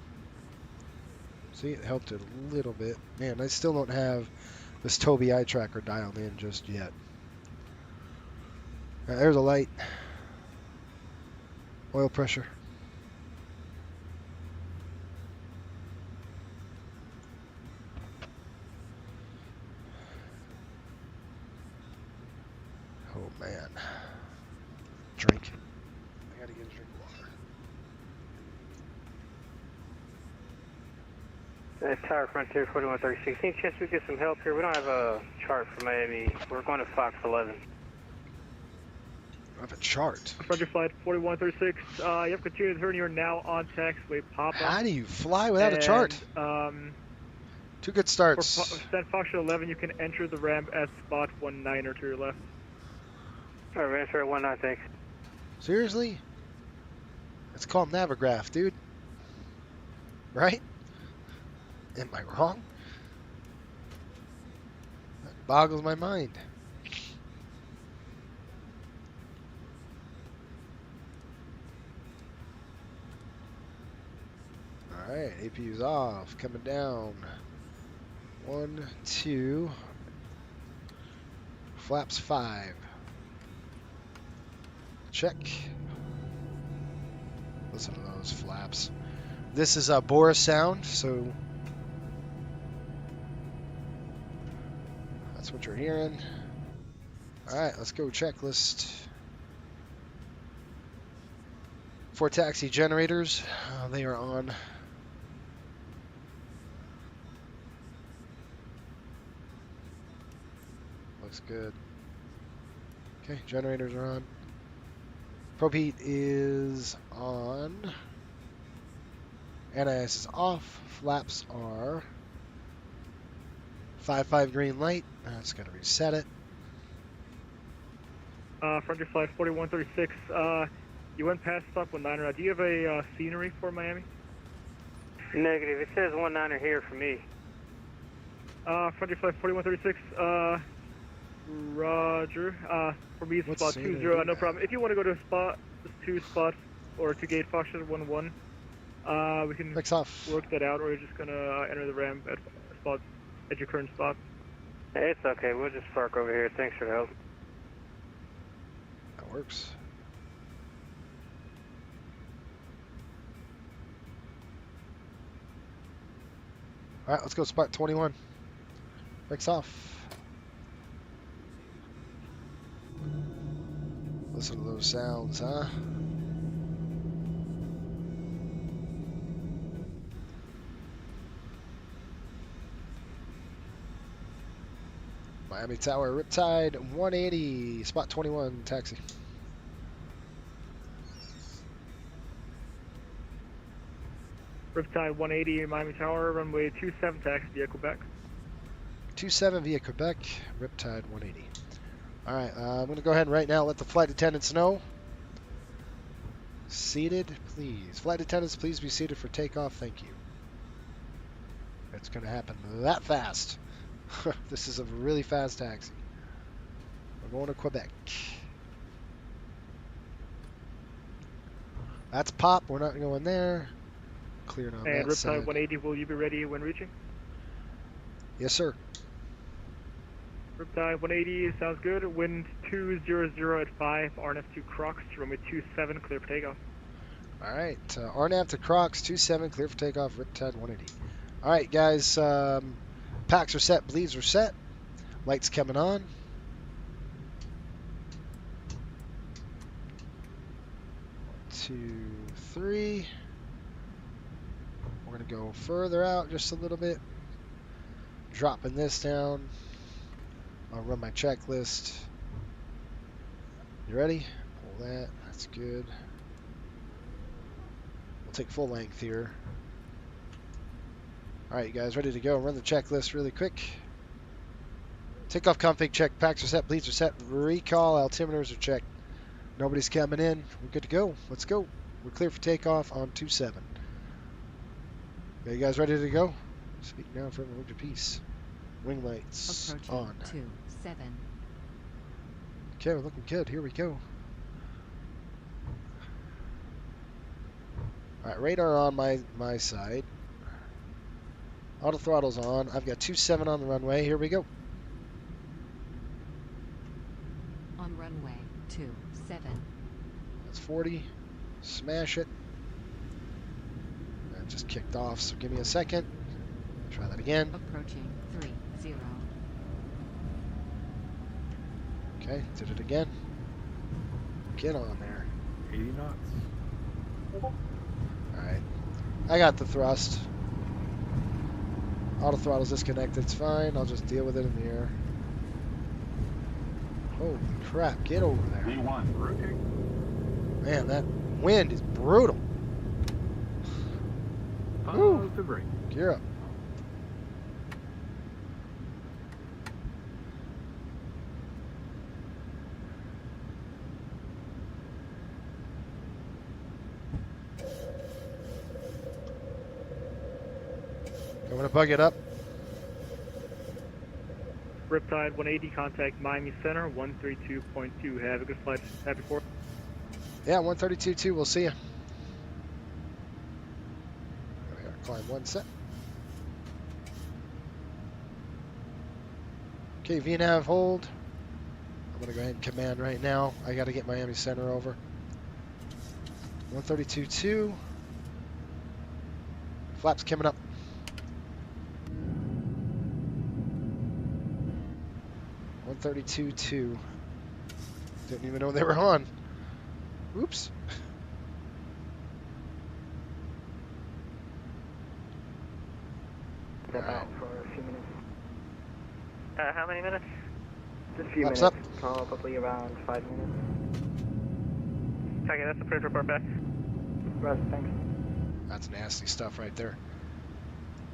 See, it helped it a little bit. Man, I still don't have this Tobii eye tracker dialed in just yet. There's a light. Oil pressure. Oh man. Drink. I gotta get a drink of water. Tower Frontier 4136. Any chance we get some help here? We don't have a chart for Miami. We're going to Fox 11. I have a chart. Frontier Flight 4136. You have to continue to turn. You're now on taxiway Papa. How do you fly without a chart? Two good starts. For Fox 11, you can enter the ramp at spot 19er to your left. All right, enter at 19, thanks. Seriously? It's called Navigraph, dude. Right? Am I wrong? That boggles my mind. Alright, APU's off. Coming down. 1, 2. Flaps 5. Check. Listen to those flaps. This is a Boris sound, so that's what you're hearing. Alright, let's go checklist. 4 taxi generators. They are on. Looks good. Okay, generators are on. Probe heat is on. NIS is off. Flaps are 5 green light. That's going to reset it. Frontier Flight 4136. You went past stop 19er. Do you have a scenery for Miami? Negative. It says 19er here for me. Frontier Flight 4136. Roger. For me, What spot scenery 20. do No you problem. If you want to go to spot 2 spots or to gate Fox 11, we can Mix off. work that out, or you're just gonna enter the ramp at your current spot. Hey, it's okay. We'll just park over here. Thanks for the help. That works. Alright, let's go spot 21. Mix off. Listen to those sounds, huh? Miami Tower, Riptide 180, spot 21, taxi. Riptide 180, Miami Tower, runway 27, taxi via Quebec. 27 via Quebec, Riptide 180. Alright, I'm going to go ahead and right now let the flight attendants know. Seated, please. Flight attendants, please be seated for takeoff. Thank you. It's going to happen that fast. This is a really fast taxi. We're going to Quebec. That's pop. We're not going there. Cleared on And that side. Riptide 180, will you be ready when reaching? Yes, sir. Riptide 180, sounds good. Wind 200 at 5, RNF to Crocs, runway 27, clear for takeoff. All right, RNAV to Crocs, 27, clear for takeoff, Riptide 180. All right, guys, packs are set, bleeds are set, lights coming on. Two, three. We're gonna go further out just a little bit. Dropping this down. I'll run my checklist. You ready? Pull that. That's good. We'll take full length here. Alright, you guys ready to go? Run the checklist really quick. Takeoff config check. Packs are set. Bleeds are set. Recall. Altimeters are checked. Nobody's coming in. We're good to go. Let's go. We're clear for takeoff on 27. Okay, you guys ready to go? Speak now for everyone to peace. Wing lights Approaching on. 27. Okay, we're looking good. Here we go. Alright, radar on my side. Auto throttle's on. I've got 27 on the runway. Here we go. On runway 27. That's 40. Smash it. That just kicked off, so give me a second. Try that again. Approaching 30. Okay, did it again. Get on there. 80 knots. Alright. I got the thrust. Auto throttle's disconnected. It's fine. I'll just deal with it in the air. Holy crap. Get over there. V1 braking. Man, that wind is brutal. Positive brake. Gear up. I'm going to bug it up. Riptide 180, contact Miami Center 132.2. Have a good flight. Happy 4th. Yeah, 132.2. We'll see you. We gotta climb one set. Okay, VNAV hold. I'm going to go ahead and command right now. I got to get Miami Center over. 132.2. Flaps coming up. 132.2. Didn't even know they were on. Oops. Step out for a few minutes. How many minutes? Just a few Flaps minutes. up. Probably around 5 minutes. Okay, that's approved. Report back. Roger, thanks. That's nasty stuff right there.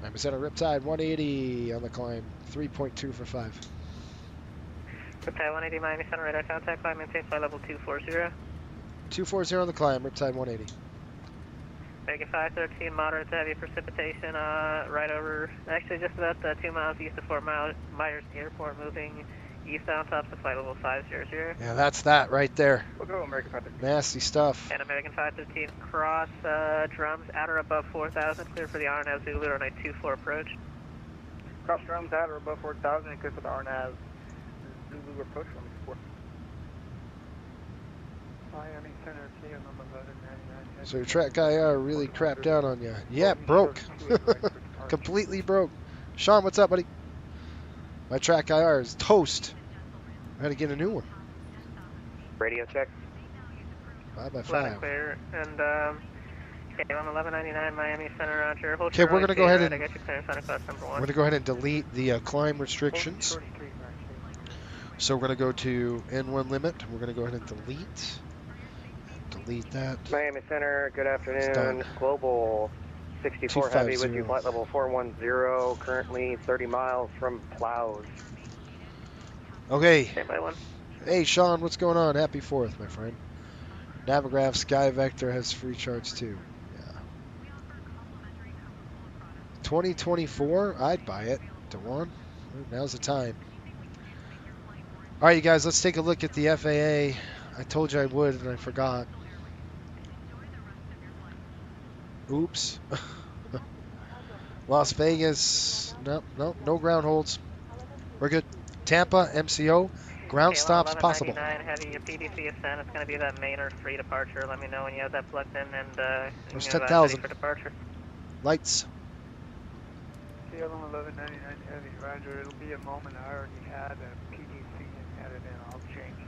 Miami Center Riptide 180 on the climb. 3.2 for 5. Riptide 180, Miami Center, radar contact, climb, maintain flight level 240. 240 on the climb. Riptide 180. Making 513, moderate to heavy precipitation, right over, actually just about 2 miles east of Fort Myers Airport, moving eastbound tops of flight level 500. Yeah, that's that right there. We'll go American 513. Nasty stuff. And American 513, cross drums at or above 4,000, clear for the RNAV Zulu runway 24 approach. Cross drums at or above 4,000, clear for the RNAV Zulu approach runway 4. Miami Center, CO number 1199. So your track IR really crapped out on you. Yeah, broke. Completely broke. Sean, what's up, buddy? My track IR is toast. I had to get a new one. Radio check. 5x5. Clear. And, okay, on 1199 Miami Center, Roger. Okay, we're going to go ahead and I got your clearance on class number 1. we're going to go ahead and delete the climb restrictions. So we're going to go to N1 limit. We're going to go ahead and delete that. Miami Center, good It's done. afternoon. Global 64 heavy with 250. you, flight level 410, currently 30 miles from Plows. Okay. Standby 1. Hey, Sean, what's going on? Happy 4th, my friend. Navigraph Sky Vector has free charts too. Yeah. 2024, I'd buy it. DeJuan, now's the time. All right, you guys, let's take a look at the FAA. I told you I would, and I forgot. Oops. Las Vegas, no ground holds. We're good. Tampa, MCO, ground stops possible. 1199 heavy, your PDC ascent. It's going to be that main or free departure. Let me know when you have that plugged in and There's you know, 10,000. ready for departure. Lights. CL 1199 heavy, Roger. It'll be a moment. I already had a PDC and had it in. I'll change it.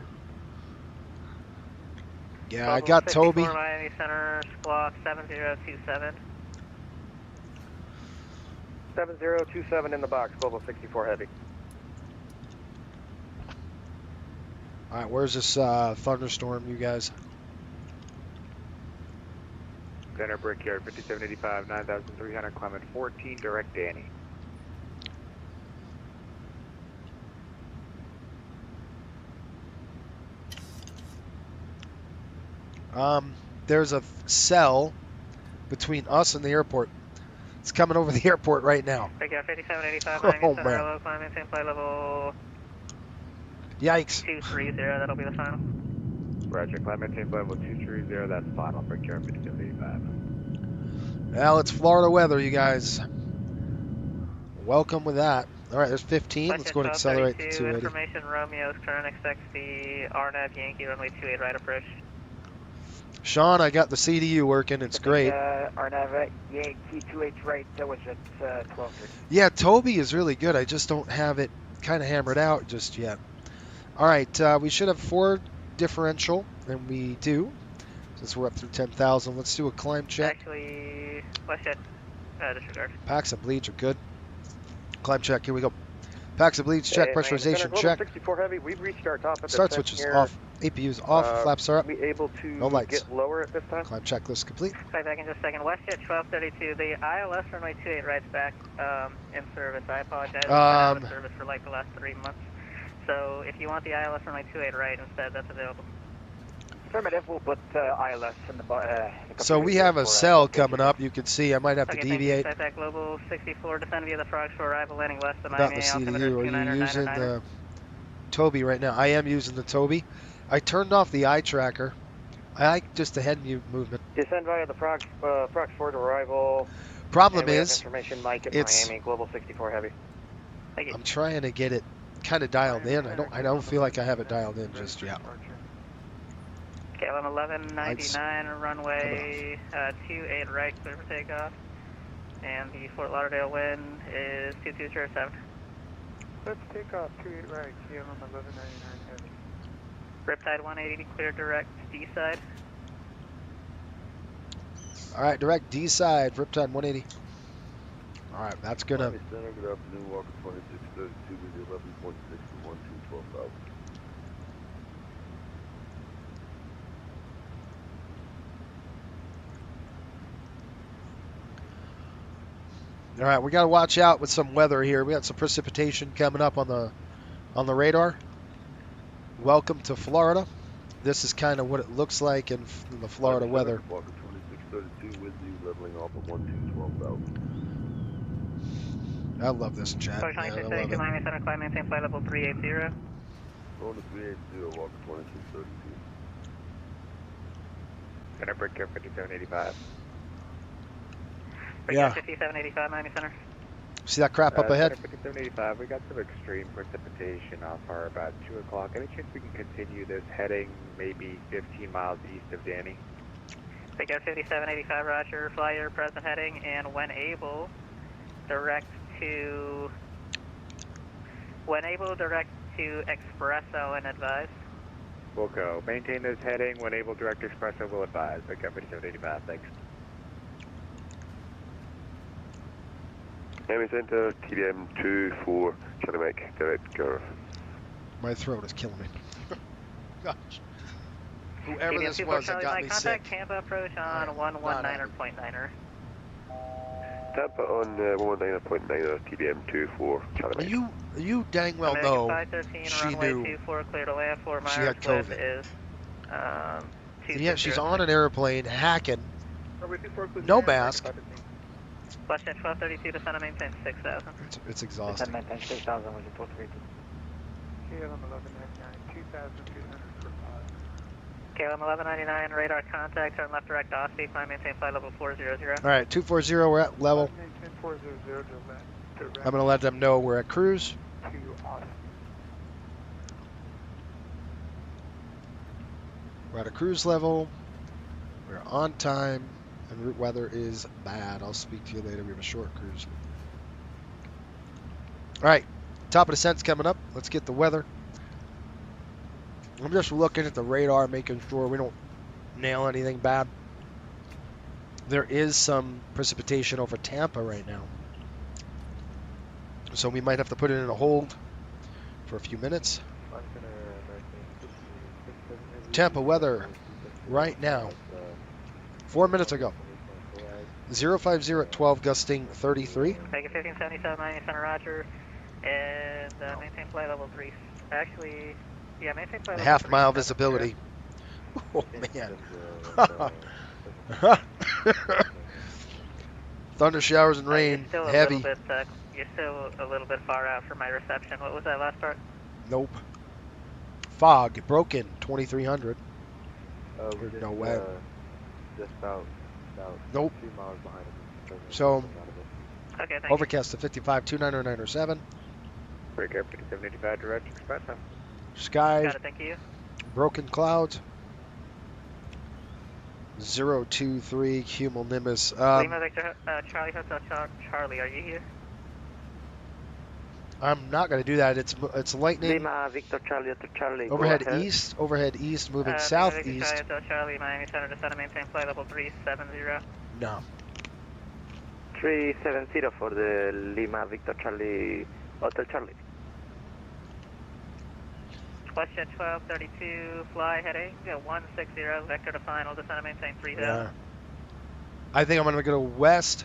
Yeah, I got Toby. Miami Center, squawk 7027. 7027 in the box, Global 64 Heavy. All right, where's this thunderstorm, you guys? Center Brickyard 5785, 9300, climbing 14, direct Danny. There's a cell between us and the airport. It's coming over the airport right now. Brickyard 5785, Oh, Miami Center, man. low climbing, same flight level Yikes. 230, that'll be the final. Roger, climate change level 230, that's final, Brickyard 5785. Well, it's Florida weather, you guys. Welcome with that. All right, there's 15. Let's go and accelerate to 280. Information, Romeo's current expects the RNAV Yankee runway 28 right approach. Sean, I got the CDU working. It's great. RNAV Yankee 28 right, that was at 12:30. Yeah, Toby is really good. I just don't have it kind of hammered out just yet. All right, we should have 4 differential, and we do, since we're up through 10,000. Let's do a climb check. Actually, westjet, disregard. Packs and bleeds are good. Climb check, here we go. Packs and bleeds, check, pressurization, check. 64 Heavy, we've reached our top at the Start switches off, APUs off, flaps are up. We able to No lights. get lower at this time? Climb checklist complete. 5 back in just a second. WestJet 1232, the ILS runway 28 rights back in service. I apologize. I've been out of service for like the last 3 months. So if you want the ILS runway 28 right instead, that's available. Affirmative, we'll put ILS in the So we have a cell coming up. You can see I might have to Okay, deviate. thank you. Back Global 64, descend via the Frog Shore, arrival landing west of Not Miami. the CDU. Are you using the Toby right now? I am using the Toby. I turned off the eye tracker. I like just the head movement. Descend via the Frog Shore to arrival. Problem is, information, Mike at it's Miami, Global 64 Heavy. Thank you. I'm trying to get it kind of dialed in. I don't feel like I have it dialed in just yet. KLM 1199, runway 28 right, clear for takeoff. And the Fort Lauderdale wind is 2207. Let's take off 28 right, KLM 1199 heavy. Riptide 180, clear direct D side. All right, direct D side, Riptide 180. All right, that's gonna. Center, good afternoon, Walker 2632 with 11.6 to 12,000. All right, we got to watch out with some weather here. We got some precipitation coming up on the radar. Welcome to Florida. This is kind of what it looks like in the Florida weather. Walker 2632 with you, leveling off at 12,000. I love this chat. Man, I love it. Miami Center, climb, maintain flight level 380. Going to 380, Walker 2632. Center Brickyard 5785. Yeah. 5785, Miami Center. See that crap up ahead? 5785, we got some extreme precipitation off our about 2 o'clock. Any chance we can continue this heading maybe 15 miles east of Danny? Brickyard 5785, roger. Fly your present heading, and when able, direct to Espresso and advise. We'll go. Maintain this heading. When able, direct to Espresso will advise. Brickyard 5785, thanks. Miami Center, TDM 24, Charlie Mike, direct curve. My throat is killing me. Gosh. Whoever TDM this 24 was that Charlie got Mike, me contact sick. Tampa approach on 119.9er. Tampa on 119.9, TDM 24, Charlie Mike. You dang well American know 513, she runway knew 24, clear to land, 4 miles. she had COVID. Is, And yet she's on an airplane hacking, no mask. WestJet 1232, descend and maintain 6,000. It's exhausting. Maintain 6,000 with report 32. KLM 1199, 2,200 for 5. KLM 1199, radar contact, turn left direct Aussie, climb maintain flight level 400. All right, 240, we're at level. Maintain 400 direct. I'm going to let them know we're at cruise. To Austin. We're at a cruise level. We're on time. And route weather is bad. I'll speak to you later. We have a short cruise. All right, top of descent's coming up. Let's get the weather. I'm just looking at the radar, making sure we don't nail anything bad. There is some precipitation over Tampa right now. So we might have to put it in a hold for a few minutes. Tampa weather right now, 4 minutes ago. 050 at 12, gusting 33. Make it 1577, Miami Center, Roger. And maintain flight level 3. Actually, yeah, maintain flight A level half-mile 3. visibility. Oh, man. Thunder showers and rain, heavy. You're still a little bit far out from my reception. What was that last part? Nope. Fog, broken, 2300. We're No way. Just about Nope. 2 miles behind him. So, Okay, thank overcast to 55, 29907. Break air 5785, direct express. Sky, Got it, thank you. broken clouds. 023 cumulonimbus. Lima Victor, Charlie Hotel Charlie, are you here? I'm not going to do that. It's lightning. Lima Victor Charlie Hotel Charlie. Overhead east, moving southeast. Lima Victor Hotel Charlie, Miami Center, descend and maintain flight level 370. No. 370 for the Lima Victor Charlie Hotel Charlie. WestJet 1232, fly heading 160, vector to final, descend and maintain 3000. Yeah. I think I'm going to go west.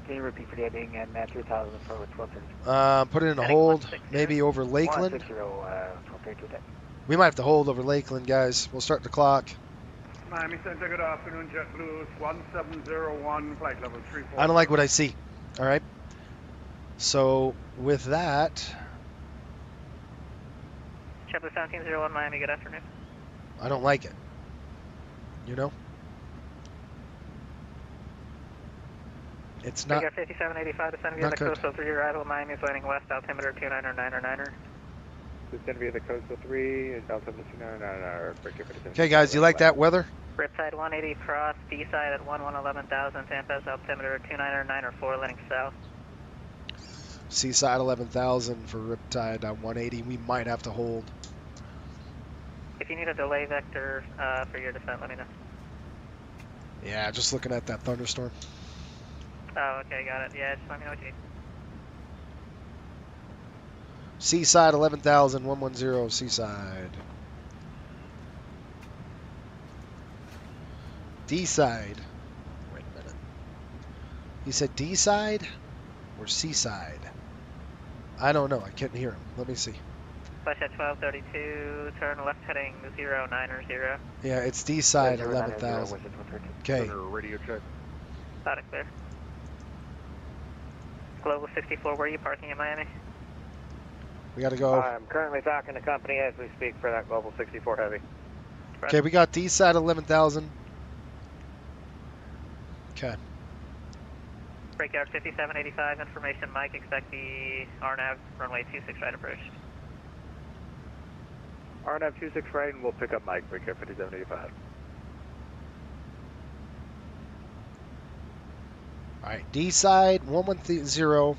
Can you repeat for the heading and 3000 for 1230? Put it in a Heading hold, 160. maybe over Lakeland. 160, 1232. We might have to hold over Lakeland, guys. We'll start the clock. Miami Center, good afternoon, JetBlue 1701, flight level 34. I don't like what I see. All right. So with that, JetBlue 1701, Miami, good afternoon. I don't like it. You know? It's not. Figure 5785, descend via not the good. Coastal 3 arrival, Miami is landing west, altimeter 299er. Descend via the Coastal 3, altimeter 299, break air 57. Okay, guys, you like that weather? Riptide 180 cross, D side at 11,000, Tampa's altimeter 299er, landing south. Seaside 11,000 for Riptide 180. We might have to hold. If you need a delay vector for your descent, let me know. Yeah, just looking at that thunderstorm. Oh, okay, got it. Yeah, just let me know what you need. Seaside 11,000, 110 Seaside. D-side. Wait a minute. He said D-side or Seaside? I don't know. I couldn't hear him. Let me see. WestJet 1232, turn left heading 090. Yeah, it's D-side 11,000. Okay. Radio check. Got it, clear. Global 64, where are you parking in Miami? We got to go. I'm currently talking to company as we speak for that Global 64 Heavy. Okay, we got D-side 11,000. Okay. Breakout 5785, information Mike, expect the RNAV runway 26 right approach. RNAV 26 right, and we'll pick up Mike, break air 5785. All right, D-side 110.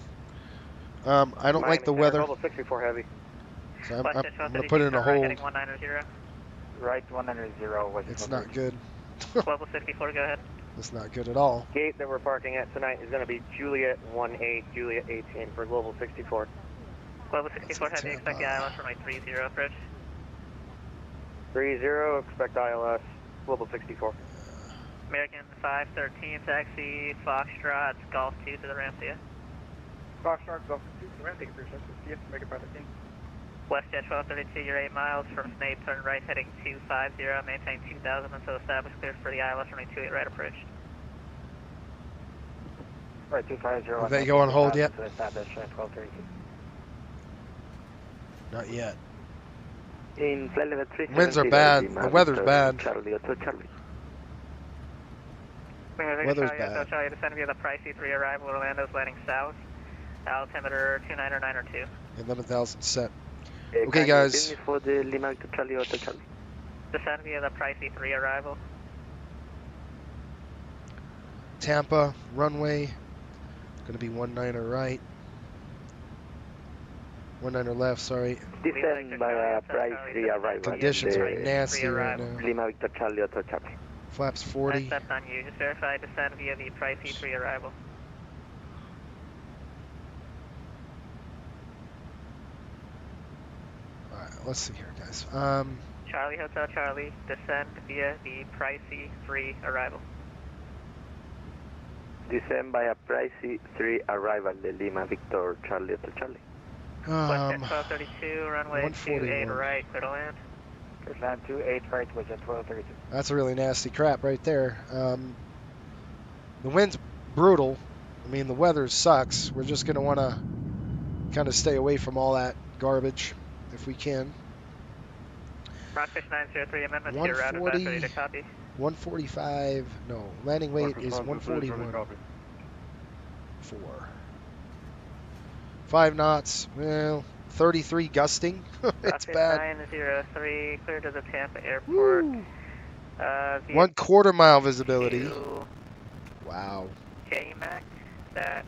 I don't like the weather. Global 64 Heavy. So I'm going to put it in a hold. Heading 190. Right 190. It's not good. Global 64, go ahead. It's not good at all. Gate that we're parking at tonight is going to be Juliet 18, Juliet 18 for Global 64. Global 64 Heavy, expect the ILS runway 30 approach. 30, expect ILS, Global 64. American 513, taxi, Foxtrot, Golf 2 to the ramp, see ya. Foxtrot, Golf 2 to the ramp, take it for yourself, see ya, make it 513. WestJet 1232, you're 8 miles from Snape, turn right heading 250, maintain 2000 until established, cleared for the ILS runway 28 right approach. Right 250. Have they go on hold yet? Established at 1232. Not yet. In flight level 3. Winds are bad. The weather's bad. Charlie, Charlie. Weather's bad. Charlie, descend via the Pricey 3 arrival, Orlando's landing south, altimeter 299er 2. 11,000 set. Okay, guys. For the Lima Charlie, Hotel Charlie. Descend via the Pricey 3 arrival. Tampa, runway. Going to be 19er right. 19er left, sorry. Descend by Price 3 arrival. Conditions are nasty right now. Lima Victor Charlie, Hotel Charlie. Flaps 40. That's on you. Just verify descend via the Pricey 3 arrival. let's see here, guys. Charlie Hotel Charlie, descend via the Pricey 3 arrival. Descend by a Pricey 3 arrival de Lima Victor Charlie Hotel Charlie. West at 1232, runway 28 right, clear to land. Clear to land 28 right, was at 1232. That's a really nasty crap right there. The wind's brutal. I mean, the weather sucks. We're just going to want to kind of stay away from all that garbage if we can. Rockfish 903, amendment to your route, advance ready to copy. 145, no, landing weight is 141. 4. 5 knots, well, 33 gusting. It's bad. 903, clear to the Tampa airport. 1/4 mile visibility. Wow. J-Mac, that's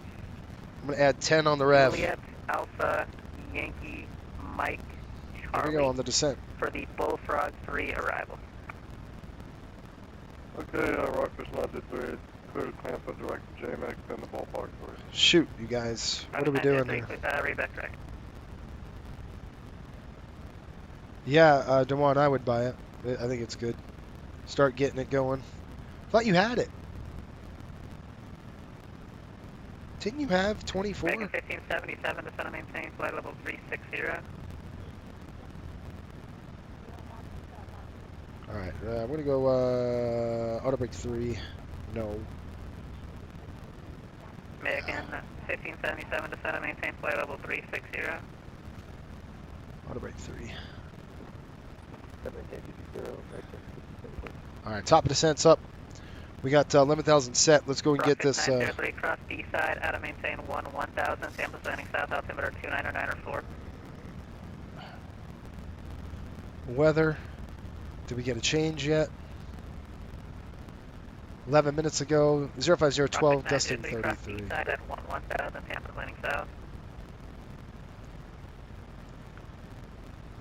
I'm going to add 10 on the rev. Juliet, Alpha, Yankee, Mike, Charlie. Here we go on the descent. For the Bullfrog 3 arrival. Okay, Rockfish 923, clear to Tampa, direct to JMAX, in the ballpark for you. Shoot, you guys. What are we doing here? Read back direct. Yeah, DeJuan, I would buy it. I think it's good. Start getting it going. Thought you had it. Didn't you have 24? Bacon 1577, descend and maintain flight level 360. Alright, I'm going to go auto brake 3. No. Bacon 1577, descend and maintain flight level 360. Auto brake 3. Alright, top of descent's up. We got 11,000 set. Let's go and get this. 903 cross D side, out of maintain 1000. Tampa landing south, altimeter 2994. Weather. Did we get a change yet? 11 minutes ago. 05012, gusting 33. D side at 1000. Tampa landing south.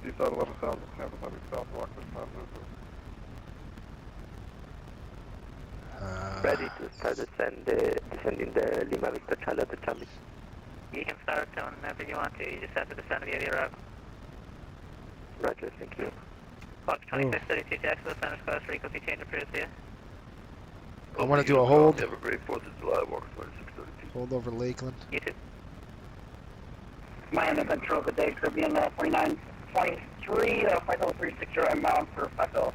D side 11,000, Tampa landing south, Rockfish 923. Ready to start descending the Lima Victor Charlie to Charlie. You can start whenever you want to. You just have to descend via the arrival. Roger, thank you. Fox 2632, Jacksonville Center, close, frequency change approved to you. I want to do a hold. Have a great 4th of July, Walker 2632. Hold over Lakeland. You too. Miami Control, good day, Caribbean 4923, flight level 360, I'm bound for 50.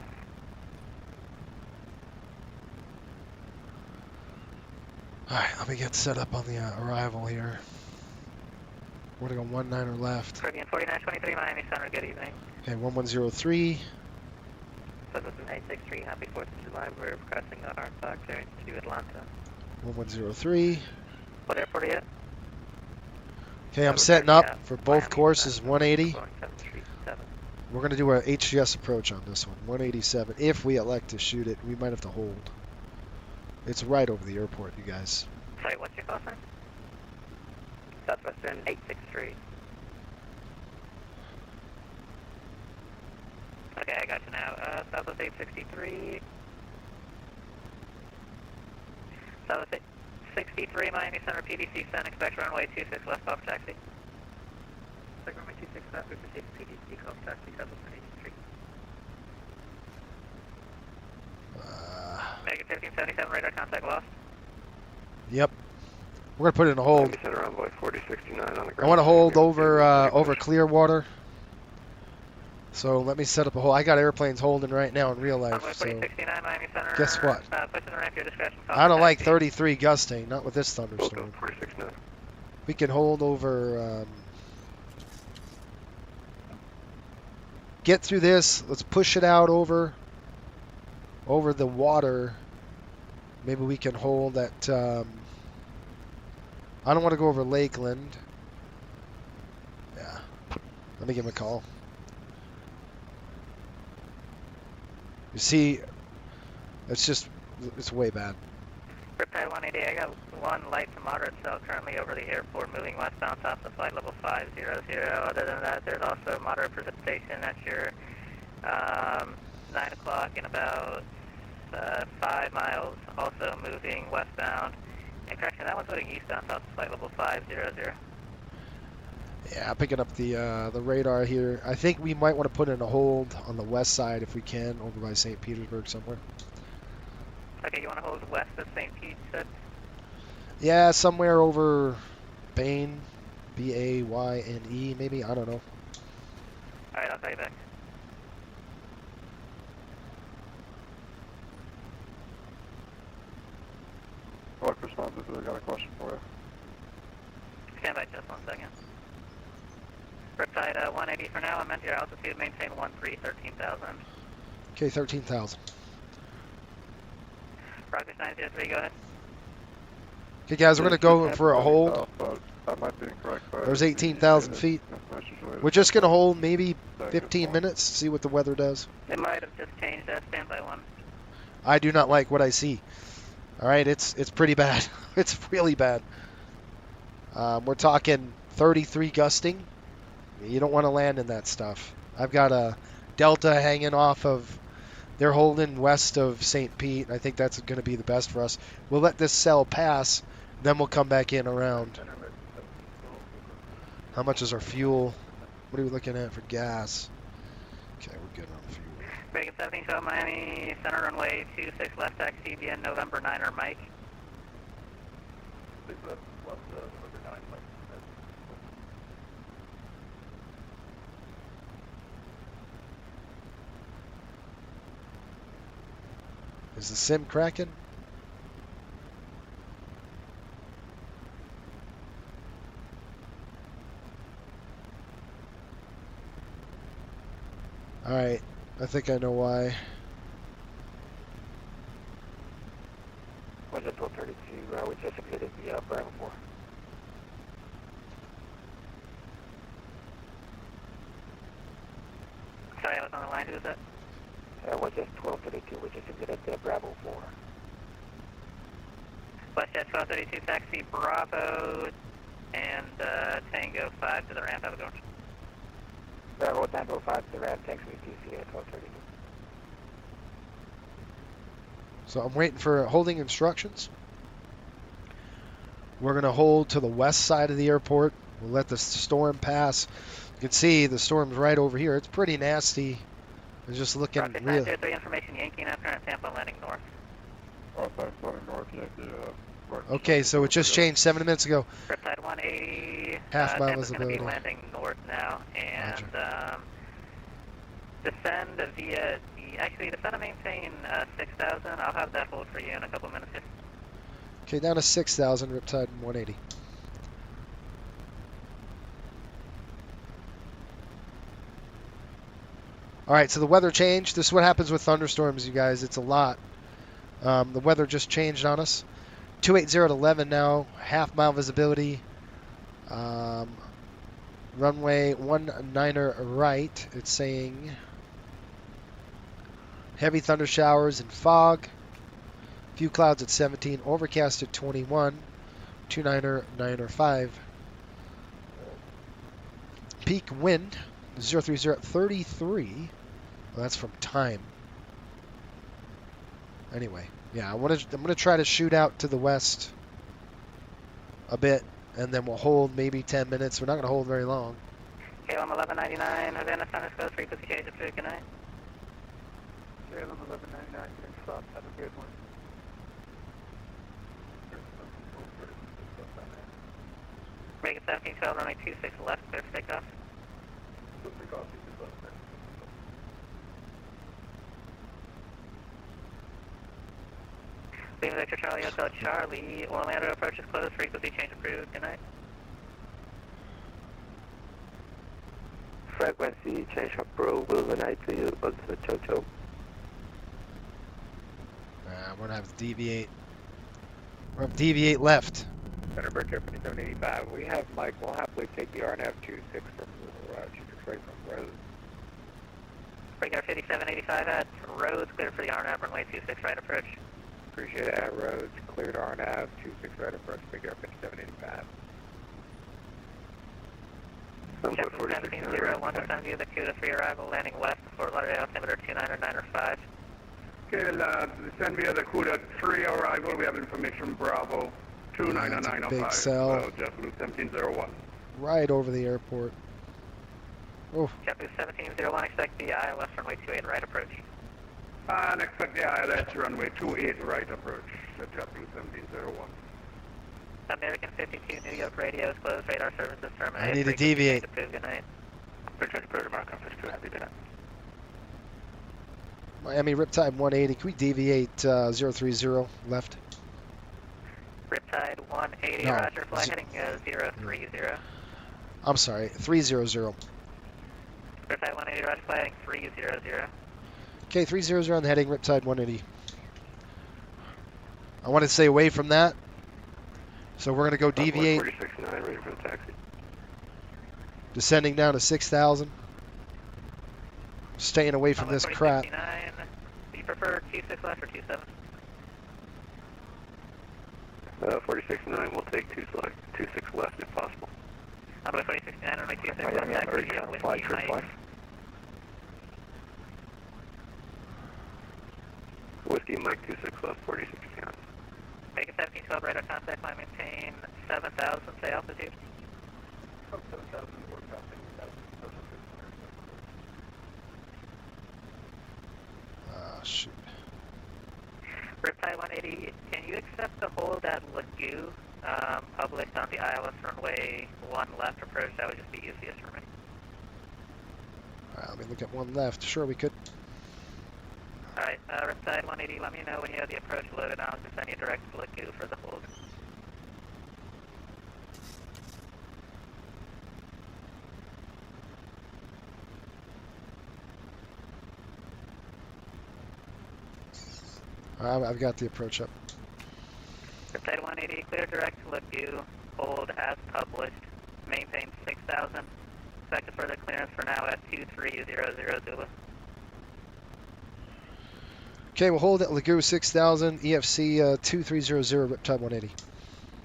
Alright, let me get set up on the arrival here. We're going to go 19er left. Caribbean 4923, Miami Center, good evening. Okay, 1103. So this is 863, happy 4th of July. We're crossing the hard clock clearing to Atlanta. 1103. What airport are you at? Okay, I'm setting up for both courses, 180. We're going to do our HGS approach on this one, 187. If we elect to shoot it, we might have to hold. It's right over the airport, you guys. Sorry, what's your call sign? Southwestern 863. Okay, I got you now. Southwest 863. Southwest 863, Miami Center, PDC, send, expect runway 26 left, off taxi. Expect runway 26 left, we proceed to PDC, off taxi, Southwest 863. Mega 1577, radar contact lost. Yep. We're going to put it in a hold. Miami Center, runway 4069 on the ground. I want to hold over over Clearwater. So let me set up a hold. I got airplanes holding right now in real life. So Miami Center, guess what? pushing the ramp, your discretion. I don't like 33 gusting, not with this thunderstorm. 4069. We can hold over. Get through this. Let's push it out over the water. Maybe we can hold at. I don't want to go over Lakeland. Yeah. Let me give him a call. You see, it's way bad. Riptide 180, I got one light to moderate cell currently over the airport, moving westbound south to flight level 500. Other than that, there's also moderate precipitation at your 9 o'clock in about 5 miles, also moving westbound. And correction, that one's moving eastbound south to flight level 500. Yeah, picking up the radar here. I think we might want to put in a hold on the west side if we can, over by St. Petersburg somewhere. Okay, you want to hold west of St. Pete, said? Yeah, somewhere over Bain, B-A-Y-N-E, maybe. I don't know. Alright, I'll call you back. Select responses, I got a question for you. Stand by just 1 second. Riptide 180 for now. I'm at your altitude. Maintain 13,000. Okay, 13,000. Rockers 903, go ahead. Okay, guys, we're going to go for a hold. That might be incorrect. There's 18,000 feet. We're just going to hold maybe 15 minutes, see what the weather does. It might have just changed. Standby 1. I do not like what I see. All right, it's pretty bad. It's really bad. We're talking 33 gusting. You don't want to land in that stuff. I've got a Delta hanging off of, they're holding west of St. Pete. I think that's going to be the best for us. We'll let this cell pass, then we'll come back in around. How much is our fuel? What are we looking at for gas? Okay, we're good on fuel. Vegas 17, show Miami, center runway 26 left taxi, CBN November 9er Mike. Is the sim cracking? Alright, I think I know why. Was it 1232? We just completed the Bravo 4. Sorry, I was on the line. Who is that? Was just 1232. We just completed the Bravo 4. WestJet 1232 taxi Bravo and Tango 5 to the ramp. Have a good one. Bravo Tango 5 to the ramp. Taxi TC at 1232. So I'm waiting for holding instructions. We're going to hold to the west side of the airport. We'll let the storm pass. You can see the storm's right over here. It's pretty nasty. It's just looking Rocket real. 903 information Yankee after at Tampa landing north. Landing north, Yankee. Okay, so it just changed 7 minutes ago. Riptide 180. Half mile Tampa's going to visibility. be landing north now. And descend via the, descend and maintain 6,000. I'll have that hold for you in a couple minutes. Okay, down to 6,000, Riptide 180. All right, so the weather changed. This is what happens with thunderstorms, you guys. It's a lot. The weather just changed on us. 280 at 11 now, half mile visibility. Runway 19er right. It's saying heavy thunder showers and fog. Few clouds at 17, overcast at 21. 29er, 9er 5. Peak wind 030 at 33. Well, that's from time. Anyway, yeah, I'm gonna try to shoot out to the west a bit, and then we'll hold maybe 10 minutes. We're not gonna hold very long. KLM 1199, Havana San Francisco, frequency change approved. Good night. KLM 1199, getting stopped. Have a good one. Vegas 17, 12, runway 26 left, clear for takeoff. Lima Victor Charlie Hotel Charlie, Orlando approach is closed, frequency change approved. Good night. Frequency change approved. Good night to you. Also, Chocho. We're gonna have to deviate. We're gonna deviate left. Centerbird Air 5785. We have Mike. We'll happily take the RNAV 26 from right from Rhodes. Bring our 5785 at Rhodes, clear for the RNAV runway 26 right approach. Appreciate it at Rhodes. Cleared RNAV 26 right approach. Big Air 5785. Check 1701 to send you the CUDA 3 arrival, landing west of Fort Lauderdale, altimeter 29er 9er 5. Okay, send via the CUDA 3 arrival. We have information Bravo 29905. Big cell. JetBlue 1701. right over the airport. Oh, JetBlue 1701, expect the ILS runway 28 right approach. And expect the ILS runway 28 right approach at JetBlue 1701. American 52, New York radio is closed, radar services terminated. I need to Frequency deviate. approved, good night. Patriotic Bird, Mark 52, happy day. Miami Riptide 180. Can we deviate 030 left? Riptide 180, No. roger, fly heading 030. I'm sorry, 300. Riptide 180, roger, fly heading 300. Okay, 300 on the heading, Riptide 180. I want to stay away from that. So we're going to go deviate. 46.9, ready for the taxi. Descending down to 6,000. Staying away from this crap. 4069, do you prefer 26 left or 27? 46.9, we'll take 26 left if possible. Runway 4069, runway 26 left, taxi, Whiskey Mike. Whiskey Mike 26 left, 46.9. Make it 1712, radar contact, line maintain 7,000, say altitude. 7,000, we're passing 7,000. Shoot. Riptide 180, can you accept the hold at Lagoo, published on the ILS runway 1 left approach? That would just be easiest for me. Alright, let me look at one left. Sure, we could. Alright, Riptide 180, let me know when you have the approach loaded, and I'll just send you direct to Lagoo for the hold. I've got the approach up. Riptide 180, clear direct to Lagoo, hold as published, maintain 6,000. Expected further clearance for now at 2300 Zulu. Okay, we'll hold at Lagoo 6,000, EFC 2300, Riptide 180.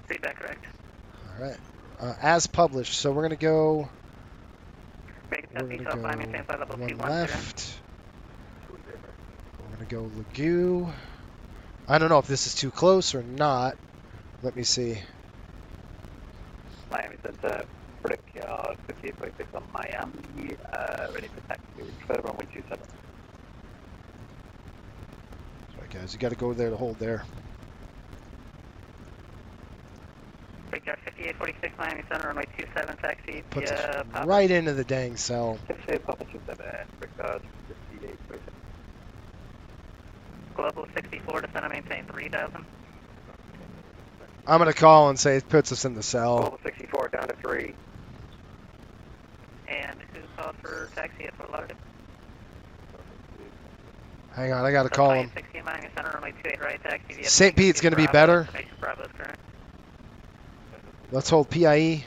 Feedback correct. Alright. As published, so we're going to go... Make it We're going to 1712, fly maintain flight level one 210. left. We're going to go Lagoo. I don't know if this is too close or not. Let me see. Miami Center, predict 58.6 on Miami, ready for taxi, clear runway 27. Sorry guys, you got to go there to hold there. Breakyard 5846 Miami Center, runway 27, taxi Puts via us Papa. right into the dang cell. 68 Papa 27, breakyard 5846. Global 64, descend and maintain 3000. I'm going to call and say it puts us in the cell. Global 64 down to 3. And who called for taxi at Fort Lauderdale? Hang on, I got to call him. 16 Miami Center, runway 28 right, taxi via St. Pete's going to be better. Bravo is current. Let's hold PIE.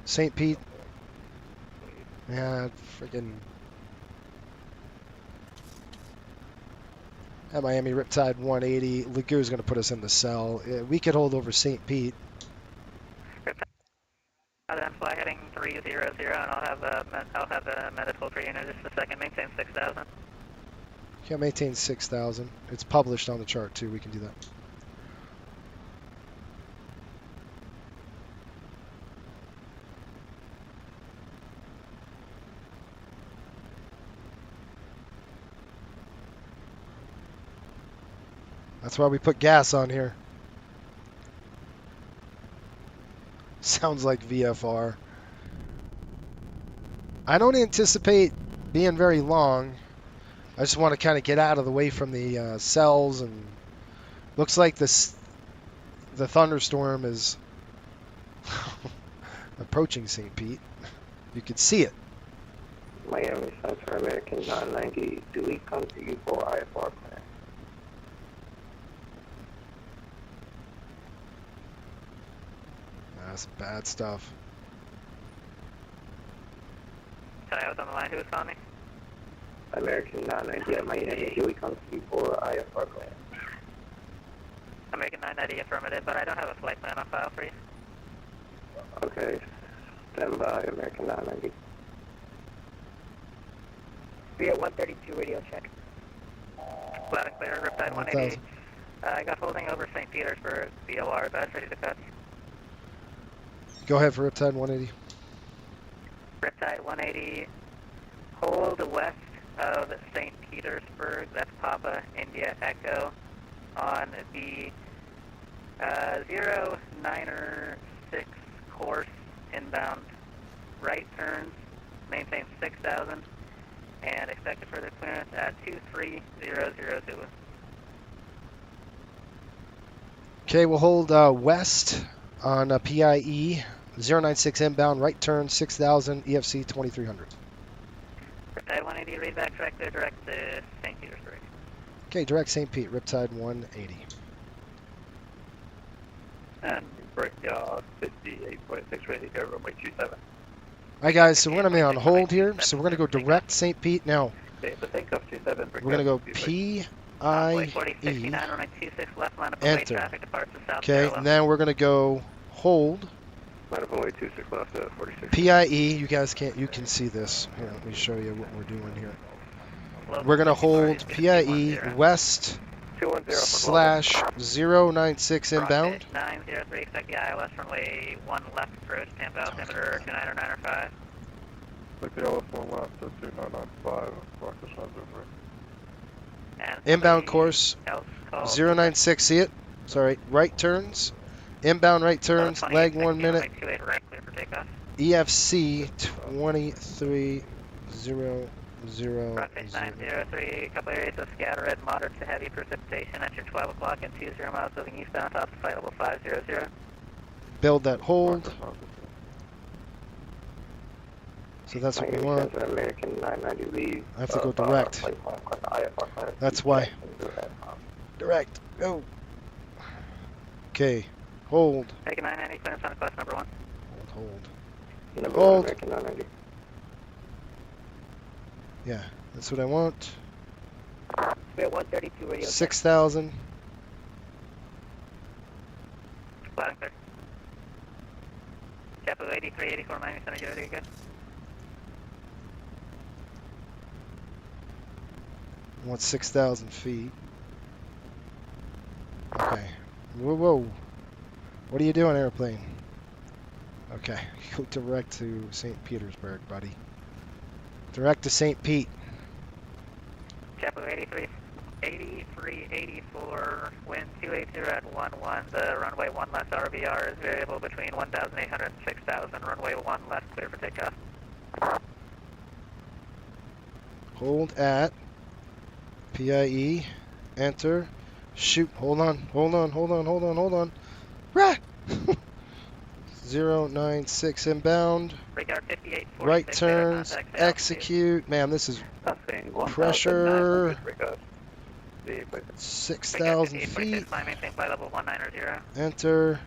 St. Pete. Yeah, freaking... At Miami Riptide 180. Lagoo is going to put us in the cell. We could hold over St. Pete. Then fly heading 300, and I'll have a medical for you in just a second. Maintain 6,000. Can't maintain 6,000. It's published on the chart too. We can do that. That's why we put gas on here. Sounds like VFR. I don't anticipate being very long. I just want to kind of get out of the way from the cells, and looks like the thunderstorm is approaching St. Pete. You can see it. Miami Center, American 990, do we come to you for IFR plan? That's bad stuff. Sorry, I was on the line. Who was calling me? American 990 at Miami, do we come to you for IFR plan? American 990 affirmative, but I don't have a flight plan on file for you. Okay, stand by, American 990. We at 132 radio check. Loud and clear, Riptide 180. I got holding over St. Petersburg, VOR, that's ready to cut. Go ahead for Riptide 180. Riptide 180, hold west of St. Petersburg, that's Papa India Echo, on the 096 course inbound, right turns, maintain 6,000, and expected further clearance at 23002. Okay, we'll hold west on PIE 096 inbound, right turn 6000, EFC 2300. Riptide 180, read back tractor, direct to St. Petersburg. Okay, direct St. Pete, Riptide 180. And break 58.6 ready, go runway 27. All right, guys, so we're going to be on hold here. So we're going to go direct St. Pete now. Okay, so take off 27. We're going to go PIE, enter. Okay, and then we're going to go hold. Line of runway 26 left, 46. PIE, you guys can't, you can see this. Here, let me show you what we're doing here. We're going to hold PIE west /096 inbound. 903, expect the ILS runway 1 left approach, Tampa altimeter 29095. Take the ILS 1 left, 2995, Rockers 903. Inbound course 096, see it? Sorry, right turns. Inbound right turns, leg 1 minute. EFC 2300. 903, couple areas of scattered moderate to heavy precipitation at your 12 o'clock and 20 miles moving eastbound, top of flight level 500. Build that hold. So that's what we want. American 990 leave. I have to go direct. That's why. Direct. Go. Okay. Hold. American 990, clearance on request number 1. Hold. Number Hold. 1, American 990. Yeah, that's what I want. We're 132 radio. 6,000. Loud and clear. Capital 83, 84, Miami Center, you're ready to go. I want 6,000 feet. Okay. Whoa, whoa. What are you doing, airplane? Okay, go direct to St. Petersburg, buddy. Direct to St. Pete. Capital 83, 84, wind 280 at 11. The runway 1 left RVR is variable between 1,800 and 6,000. Runway 1 left, clear for takeoff. Hold at PIE. Enter. Shoot. Hold on. Rah! 096 inbound. Right turns. Execute. Man, this is pressure. 6,000 feet. Enter.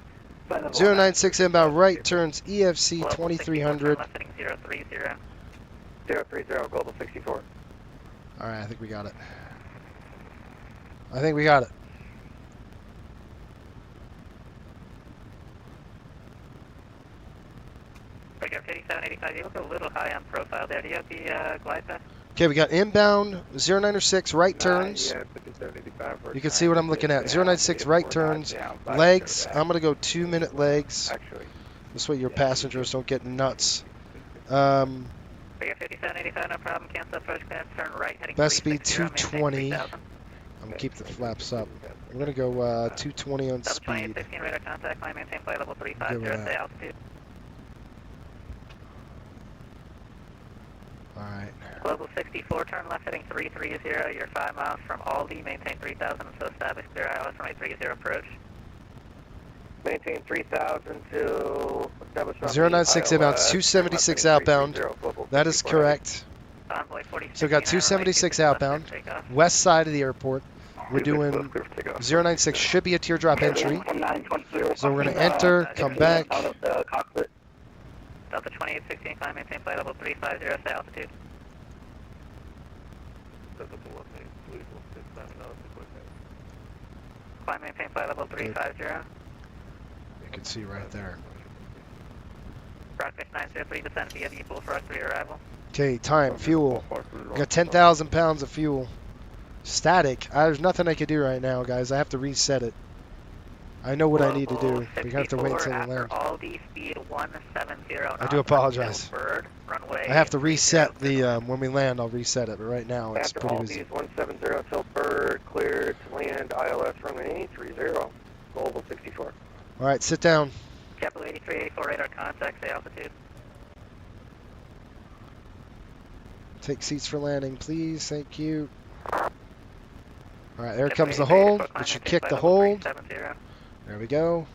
096 inbound. Right turns. EFC 2300. 030, Global 64. Alright, I think we got it. Breaker 5785, you look a little high on profile there. Do you have the glide path? Okay, we got inbound 096 right turns. You can see what I'm looking at. 096 right turns. Legs. I'm going to go 2-minute legs. This way your passengers don't get nuts. Breaker 5785, no problem. Cancel approach clearance, turn right heading Best speed 220. I'm going to keep the flaps up. We're going to go 220 on speed. 2816 radar contact, line maintain flight level 350, stay altitude. Alright. Global 64, turn left heading 330. You're 5 miles from Aldi, maintain 3000 until established clear ILS runway 30 approach. Maintain 3000 to establish 096 inbound, 276 outbound. That is correct. So we got 276 outbound, west side of the airport. We're doing 096, should be a teardrop entry. So we're going to enter, come back. Delta 2816, climb, maintain flight level 350, stay altitude. Climb, maintain flight level 350. You can see right there. Rockfish 903, descend via the full for us 3 arrival. Okay, time, fuel. We got 10,000 pounds of fuel. Static. There's nothing I can do right now, guys. I have to reset it. I know what I need to do. We have to wait 64 until we after land. Aldi, speed 170 knots. I do apologize. Bird, runway I have to reset the, when we land, I'll reset it, but right now it's After pretty all busy. these 170 till bird, cleared to land ILS runway 30, global 64. All right, sit down. Capital 8384 radar contact, say altitude. Take seats for landing, please. Thank you. All right, there comes the hold. It should kick the hold. There we go.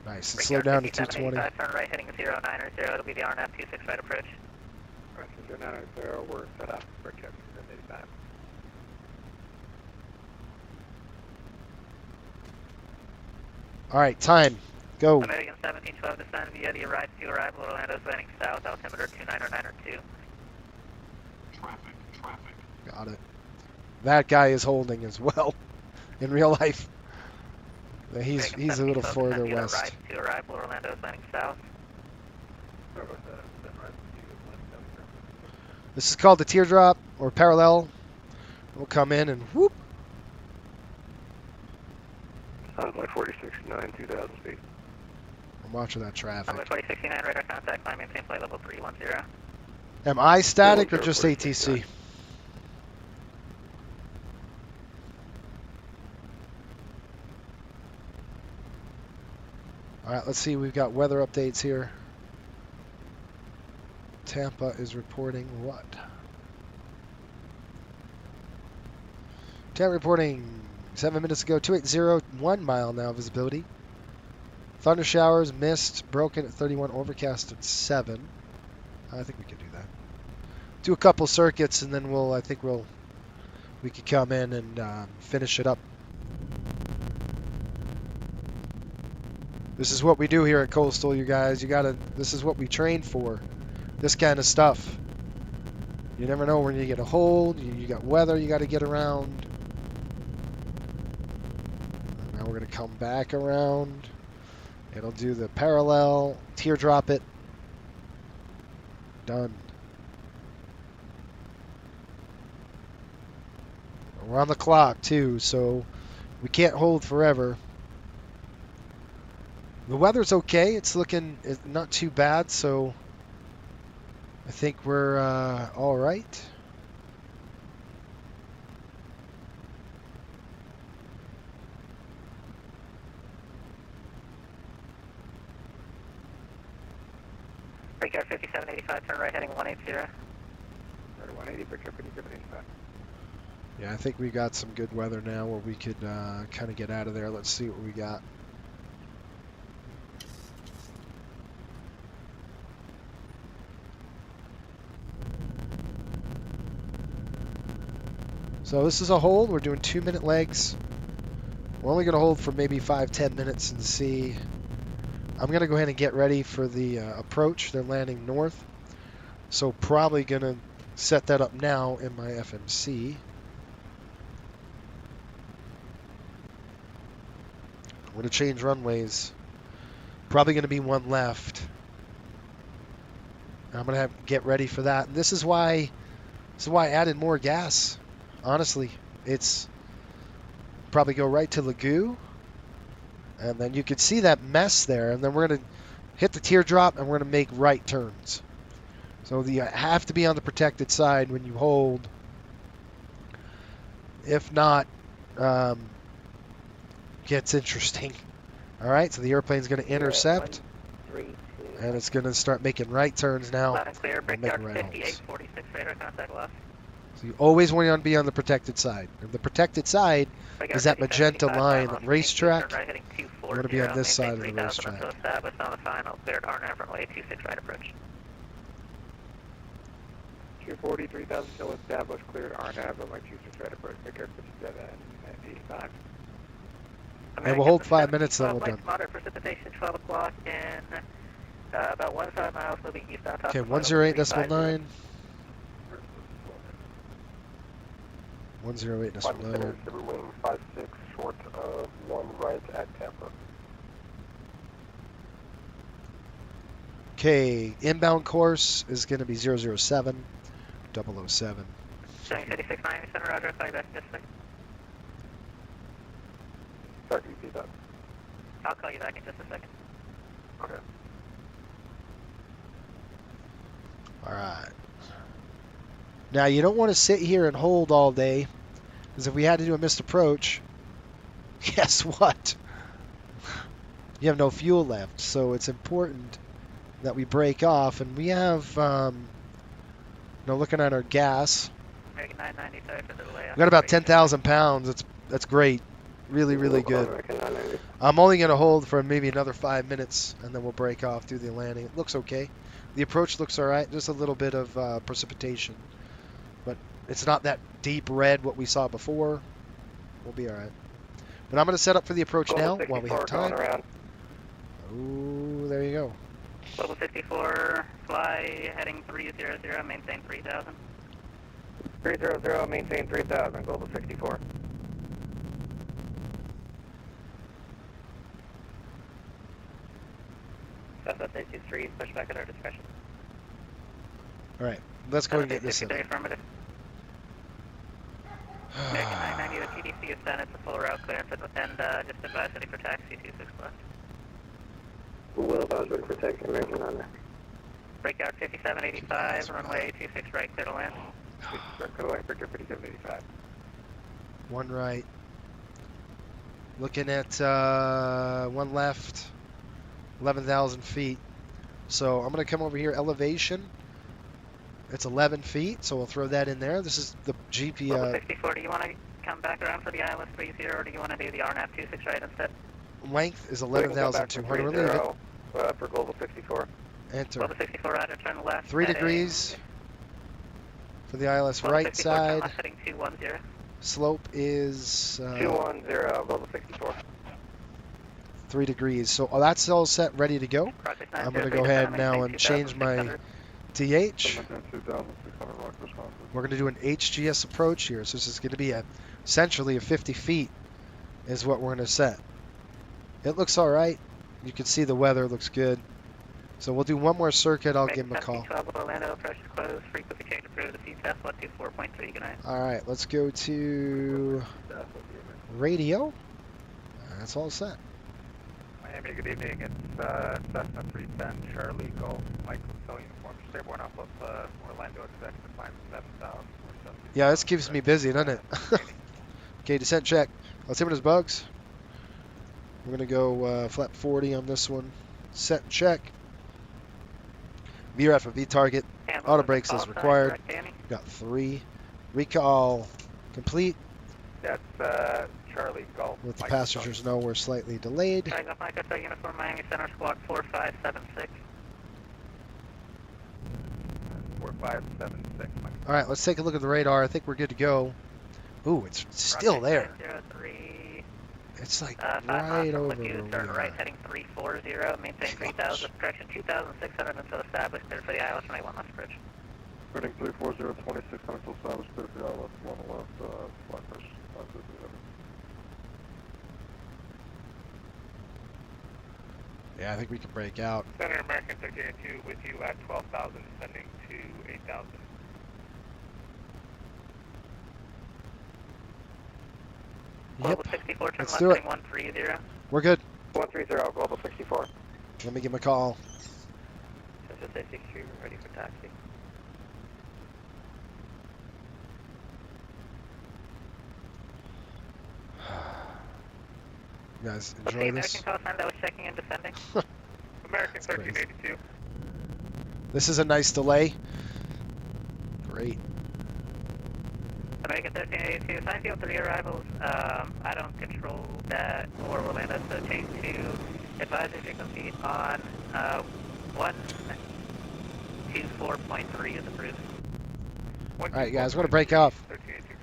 Nice. And slow down to 220. Turn right heading 090. It'll be the RNAV 26 right approach. Right, 090, we're set up for check 85. All right, time. Go. American 1712 descend via the arrive to arrival Orlando landing south altimeter 2992. Got it. That guy is holding as well in real life. He's a little further west. Arrive to arrival Orlando landing south. This is called the teardrop or parallel. We'll come in and whoop. Runway 469, 2,000 feet. I'm watching that traffic. Runway 4069 radar contact, climb maintain flight level 310. Am I static or just ATC? All right, let's see. We've got weather updates here. Tampa is reporting what? Tampa reporting 7 minutes ago, 280, 1 mile now visibility. Thunder showers, mist, broken at 31, overcast at 7. I think we can do that. Do a couple circuits and then we could come in and finish it up. This is what we do here at Coastal, you guys. This is what we train for. This kind of stuff. You never know when you get a hold. You got weather you got to get around. Now we're going to come back around. It'll do the parallel, teardrop it. Done. We're on the clock too, so we can't hold forever. The weather's okay. It's looking not too bad, so I think we're all right. Breakout 5785, turn right heading 180. 180, breakout 5785. Yeah, I think we got some good weather now where we could kind of get out of there. Let's see what we got. So this is a hold. We're doing 2-minute legs. We're only going to hold for maybe 5-10 minutes and see. I'm going to go ahead and get ready for the approach. They're landing north. So probably going to set that up now in my FMC. We're going to change runways. Probably going to be one left. I'm going to have to get ready for that. And this is why I added more gas. Honestly, it's probably go right to Lagoo, and then you could see that mess there, and then we're going to hit the teardrop, and we're going to make right turns. So you have to be on the protected side when you hold. If not, gets interesting. All right, so the airplane's going to intercept, and it's going to start making right turns now. Loud and clear, breakout right 5846 radar contact left. So you always want to be on the protected side. And the protected side is that magenta line, the racetrack. You want to be on this side of the racetrack. Established on the final, cleared RNAV runway 26 right approach. 240, 3000 still established, cleared RNAV runway 26 right approach, breakout 5785. And we'll hold 5 minutes, then we're done. Moderate precipitation, 12 o'clock in about 15 miles moving east on top. Okay, 108.9. 108.9. Wing 56, short of 1 right at Tampa. Okay, inbound course is going to be 007, 007. Showing 5690, center roger, call you back in just a second. Sorry, can you repeat that? I'll call you back in just a second. Okay. All right. Now, you don't want to sit here and hold all day, because if we had to do a missed approach, guess what? You have no fuel left, so it's important that we break off. And we have, looking at our gas, American 990, sorry for the delay. we got about 10,000 pounds. That's great. Really, really good. I'm only going to hold for maybe another 5 minutes, and then we'll break off, do the landing. It looks okay. The approach looks all right. Just a little bit of precipitation. But it's not that deep red what we saw before. We'll be all right. But I'm going to set up for the approach now while we have time. Oh, there you go. Global 64, fly heading 300, maintain 3000. 300, maintain 3000, Global 64. Southwest 823, push back at our discretion. All right, let's go and get this in. Affirmative. American 990, the TDC is done. It's a full route clearance, and just advise ready for taxi 26 left. Will advise ready for taxi, American 990. Breakout 5785, runway 26 right, clear to land. Clear to land, breakout 5785. One right. Looking at one left, 11,000 feet. So I'm going to come over here, elevation. It's 11 feet, so we'll throw that in there. This is the GP. 64, do you want to come back around for the ILS 30, or do you want to do the RNAV 26 right instead? Length is 11,200. We'll leave it. For Global 64. Enter. Global 64, right, turn left. 3 degrees for the ILS right side. Left, heading 210. Slope is 210, Global 64. 3 degrees. So that's all set, ready to go. I'm going to go ahead now and change my DH. We're going to do an HGS approach here. So this is going to be essentially a 50 feet is what we're going to set. It looks all right. You can see the weather looks good. So we'll do one more circuit. I'll give him a call. Orlando, approach is closed. Frequency change approved. The CTF 124.3. Good night. All right, let's go to radio. That's all set. Miami, good evening. It's Cessna 310 Charlie Golf. Mike Hotel Uniform. Airborne off of Orlando. Expect to climb 7,000. Yeah, this keeps me busy, doesn't it? Okay, descent check. Let's hit his bugs. We're going to go flap 40 on this one. Set and check. VRF and V target. Auto brakes as required. Got 3. Recall complete. That's Charlie Golf. Let the passengers know we're slightly delayed. Mike Hotel Uniform, Miami Center, squawk 4576. 4576. All right, let's take a look at the radar. I think we're good to go. Ooh, it's still there. 03. It's like right over where we turn are. right, heading 340, maintain 3000, correction 2600 until established, clear for the ILS, runway 1 left bridge. Heading 340, 2600 until established, clear for the ILS, 1 left, flight bridge, 557. Yeah, I think we can break out. Center American 1302 with you at 12,000, descending to 8,000. Global 64, turn let's left, do it. heading 130. We're good. 130, Global 64. Let me give him a call. Central 63, ready for taxi. You guys Okay, enjoy American this? call sign that was checking and descending. American 1382. This is a nice delay. Great. American 1382, sign field 3 arrivals. I don't control that or Orlando, so change to advisory frequency on 124.3 is approved. All right, guys, we're going to break off.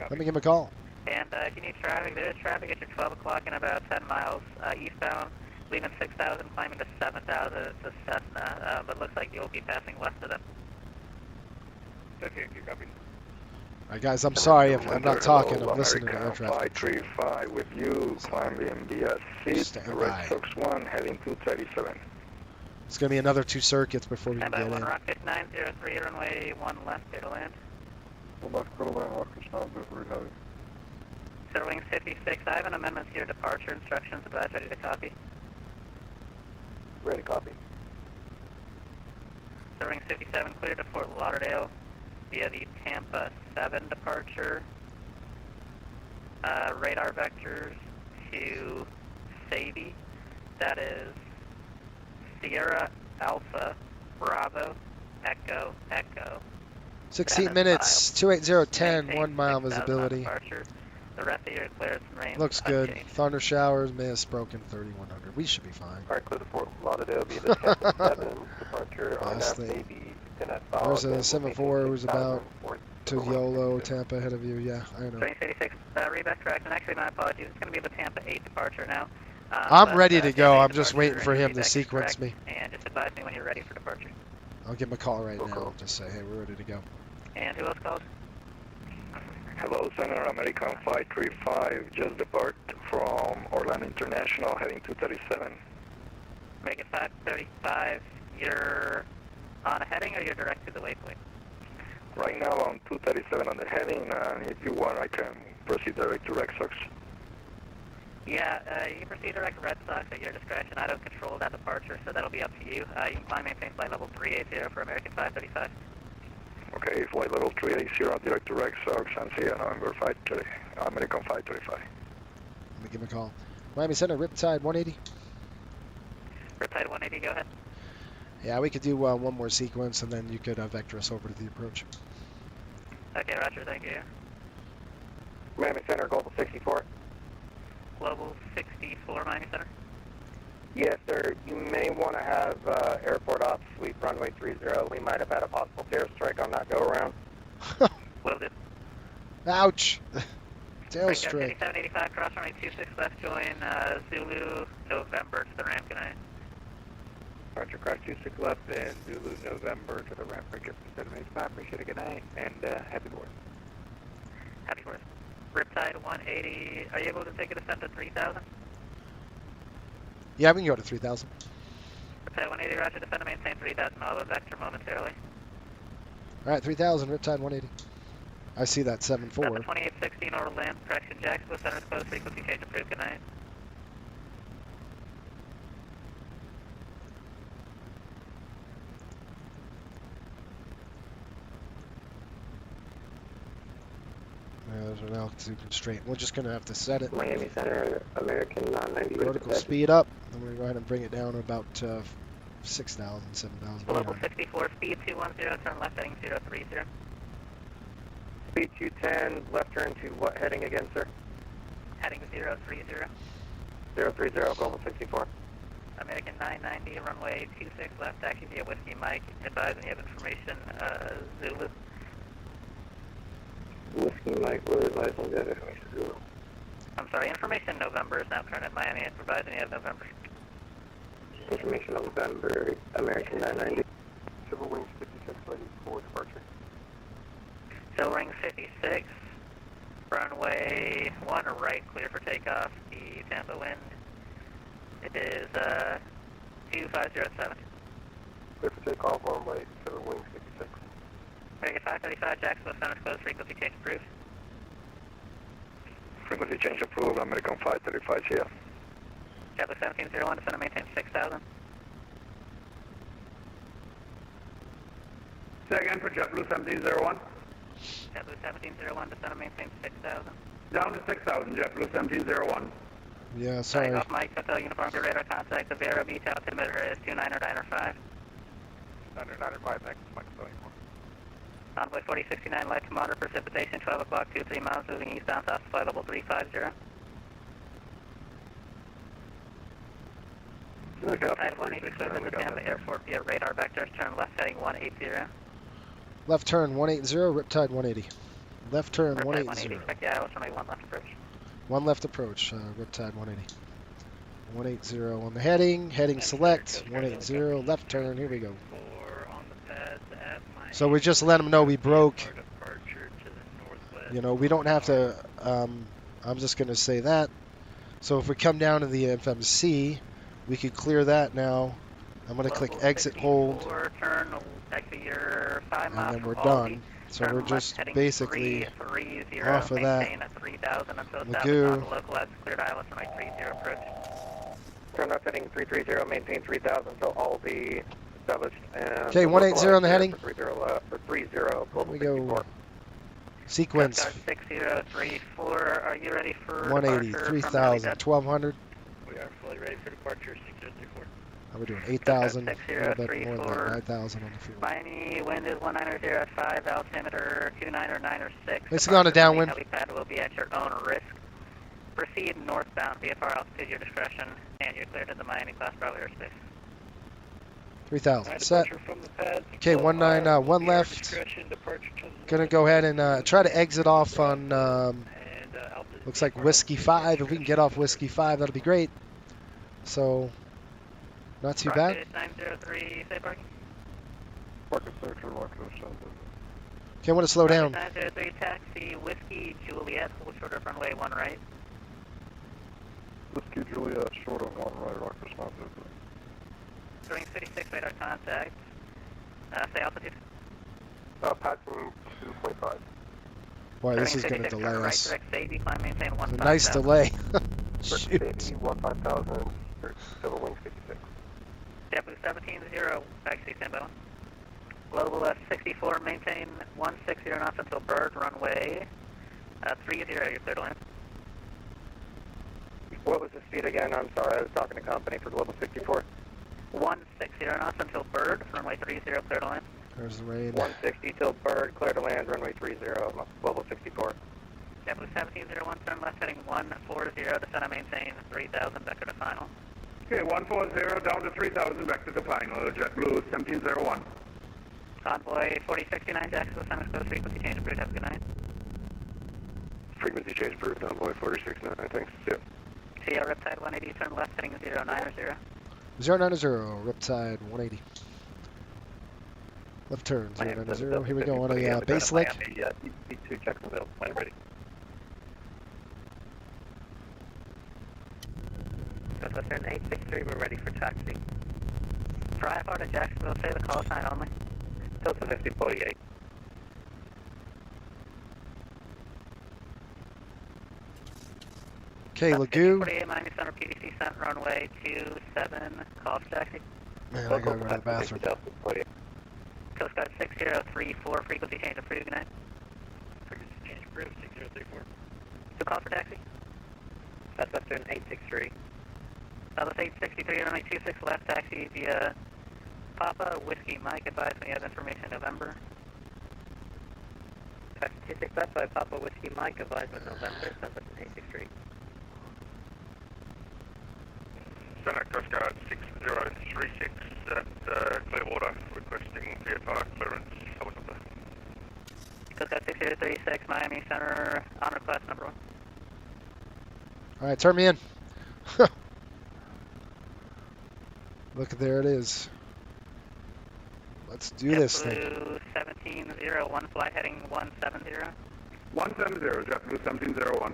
Let me give him a call. And if you need traffic, there is traffic at your 12 o'clock in about 10 miles eastbound, leaving 6,000, climbing to 7,000. It's a Cessna, but looks like you'll be passing west of them. 1382, copy. All right, guys, I'm sorry if I'm not talking. I'm listening to air traffic. 535 with you, climbing via seat, Red Sox 1, heading 237. It's going to be another 2 circuits before we can Stand by get 1 in. rocket 903, runway 1 left, clear to land. Left quarter line, Watkins, now very heavy. Center Wings 56, I have an amendment to your departure instructions. Advise ready to copy. Ready to copy. Center Wings 57, clear to Fort Lauderdale via the Tampa 7 departure. Radar vectors to Sadie. That is Sierra Alpha Bravo Echo Echo. 16 minutes, 28010, 1 mile visibility. The rest of your clearance range. Looks good. Thunder showers, miss, broken 3100. We should be fine. Alright, clear to Fort Lauderdale via the Tampa 7 departure. Last thing. There's a 7-4 who's about to YOLO, Tampa ahead of you. Yeah, I know. 86, reback correct. And actually, my apologies. It's going to be the Tampa 8 departure now. I'm ready to go. I'm just waiting for him to sequence me. And just advise me when you're ready for departure. I'll give him a call right now. Just say, hey, we're ready to go. And who else called? Hello, Center American 535, just depart from Orlando International, heading 237. Make it 535. You're on a heading or you're direct to the waypoint? Right now on 237 on the heading, and if you want, I can proceed direct to Red Sox. Yeah, you can proceed direct to Red Sox at your discretion. I don't control that departure, so that'll be up to you. You can climb maintain flight level 380 for American 535. Okay, flight level 380, direct to Red Sox, and see you November 530, American 535. Let me give him a call. Miami Center, Riptide 180. Riptide 180, go ahead. Yeah, we could do one more sequence, and then you could vector us over to the approach. Okay, roger, thank you. Miami Center, Global 64. Global 64, Miami Center. Yes, sir. You may want to have airport ops, sweep runway 30. We might have had a possible tail strike on that go-around. Will do. Ouch! Tail strike. 8785, cross runway 26 left, join Zulu, November to the ramp, good night. Roger, cross 26 left and Zulu, November to the ramp, break up to 785, appreciate it, good night, and happy board. Happy board. Riptide 180, are you able to take a descent to 3000? Yeah, we can go to 3000. Riptide 180, roger, descend to maintain 3000, I'll have a vector momentarily. Alright, 3000, Riptide 180. I see that 7-4. 2816 over land, correction, Jacksonville Center, close frequency change approved, good night. Yeah, there's an altitude constraint. We're just going to have to set it. Miami Center, American 990. Vertical speed up. I'm going to go ahead and bring it down to about 6,000, 7,000. Global 64, speed 210, turn left heading 030. Speed 210, left turn to what heading again, sir? Heading 030. 030, Global 64. American 990, runway 26 left, taxi via Whiskey Mike. Advising you have information, Zulu. Whiskey Mike, we're advising that information, Zulu. I'm sorry, information November is now current at Miami. It's advising you have November. Information November, American 990. Civil Wings 56, ready for departure. Civil Wings 56, runway 1 right, clear for takeoff. The Tampa wind. It is 2507. Clear for takeoff, runway Civil Wings 56. American 535, Jacksonville Center, close frequency change approved. Frequency change approved, American 535 here. JetBlue 1701, descend to maintain 6000. Say again for JetBlue 1701. JetBlue 1701, descend to maintain 6000. Down to 6,000, JetBlue 1701. Yeah, sorry. Takeoff Mike, Hotel Uniform, good radar contact. The Vera beach altimeter is 29095. 995, next, Mike Hotel Uniform. Envoy 4069, light to moderate precipitation, 12 o'clock, 23 miles, moving eastbound, south, flight level 350. Riptide 180, clear to Tampa Airport via radar vectors, turn left heading 180. Left turn 180, Riptide 180. Left turn Riptide 180. expect the ILS runway 1 left approach. One left approach, Riptide 180. 180 on the heading, heading select, 180, left turn, here we go. So we just let them know we broke. You know, we don't have to, I'm just going to say that. So if we come down to the FMC, we could clear that now. I'm going to click exit hold. Turn, exit your 5 and miles then we're from done. So Turn we're left just heading basically 330, off of that maintain at 3000 until established Magoo. on the local as cleared ILS runway 30 approach. Turn left heading 330, maintain 3000 until all the established. And Okay, 180 on the heading. For 30, global We go 64. sequence. 6034, are you ready for 180, departure 3000, 1200. We are fully ready for departure, 6034. We're doing 8,000, a little bit more than that, 9,000 on the fuel. Miami, wind is 190 at 5, altimeter 29 or 6. It's gone to downwind. Helipad will be at your own risk. Proceed northbound, VFR altitude, your discretion, and you're cleared to the Miami class Bravo airspace. 3,000 set. Okay, 191 left. Gonna go ahead and try to exit off on, looks like Whiskey 5. If we can get off Whiskey 5, that'll be great. So, not too bad. 903, safe parking. Market searcher, market ascendant. Okay, I want to slow down. 903, taxi, Whiskey, Juliet, hold short of runway 1 right. Whiskey Juliet, short on 1 right, rocket ascendant. During 56 radar contact. Stay altitude. Passing 2.5. Boy, this is going to delay right, us. direct safety, climb, maintain It's a nice delay. Shoot. 15,000, civil wing 56. JetBlue 17-0, taxi standby. Global 64, maintain 160 knots until bird, runway 30, you're clear to land. What was the speed again? I'm sorry, I was talking to company for global 64. 160 knots until bird, runway 30, clear to land. There's the rain. 160 till bird, clear to land, runway 30, global 64. JetBlue 1701, turn left heading 140, descend and maintain 3000, vector to final. Okay, 140 down to 3000, back to the final, JetBlue 1701. Convoy 4069, Jacksonville, San Francisco, frequency change approved, have a good night. Frequency change approved, Envoy 469, thanks. Yeah. CL Riptide 180, turn left heading 090. 090, Riptide 180. Left turn, 090. Here we go on a base lick. B2 Jacksonville, plane ready. Southwestern 863, we're ready for taxi. For IFR to Jacksonville, say the call sign only. Delta 5048. Okay, Lagoo. 48 Miami Center PDC sent runway 27, call taxi. Man, I gotta go to the bathroom. Coast Guard 6034, frequency change approved, good night. Frequency change approved, 6034. So call for taxi. Southwestern 863. Southwest 863, runway 26 left, taxi via Papa Whiskey Mike, advise when you have information in November. Taxi 26 left by Papa Whiskey Mike, advisement November, Southwestern 863. Center Coast Guard 6036 at Clearwater, requesting VFR clearance, helicopter. Coast Guard 6036, Miami Center, on request number 1. Alright, turn me in. Look, there it is. Let's do this thing. JetBlue 1701, flight heading 170. 170, JetBlue 1701.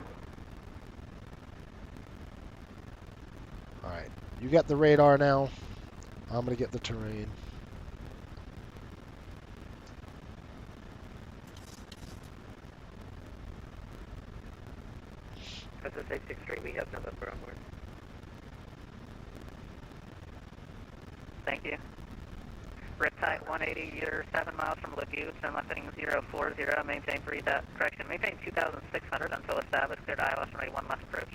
Alright, you got the radar now. I'm going to get the terrain. That's a 863, we have November onward. Thank you. Riptide 180, you're 7 miles from Lagoo, turn left heading 040, maintain 2,600 until established, cleared ILS runway 1 left approach.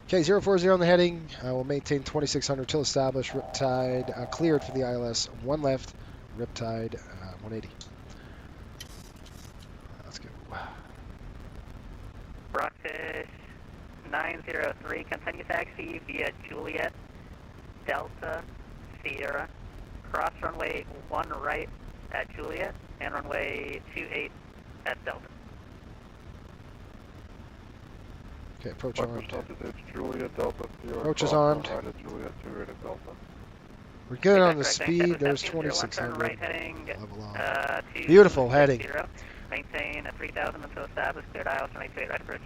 Okay, 040 on the heading. We'll maintain 2,600 till established. Riptide cleared for the ILS. 1 left. Riptide 180. Let's go. Rockfish 903, continue taxi via Juliet, Delta, Sierra, cross runway 1 right at Juliet, and runway 28 at Delta. Okay, approach armed. It's Juliet, Delta, Sierra. Approach is armed. Right at Juliet, 2 right at Delta. We're good on the speed. There's 2,600. Level off. Beautiful heading. Maintain at 3,000 until established, cleared ILS runway 28 right approach.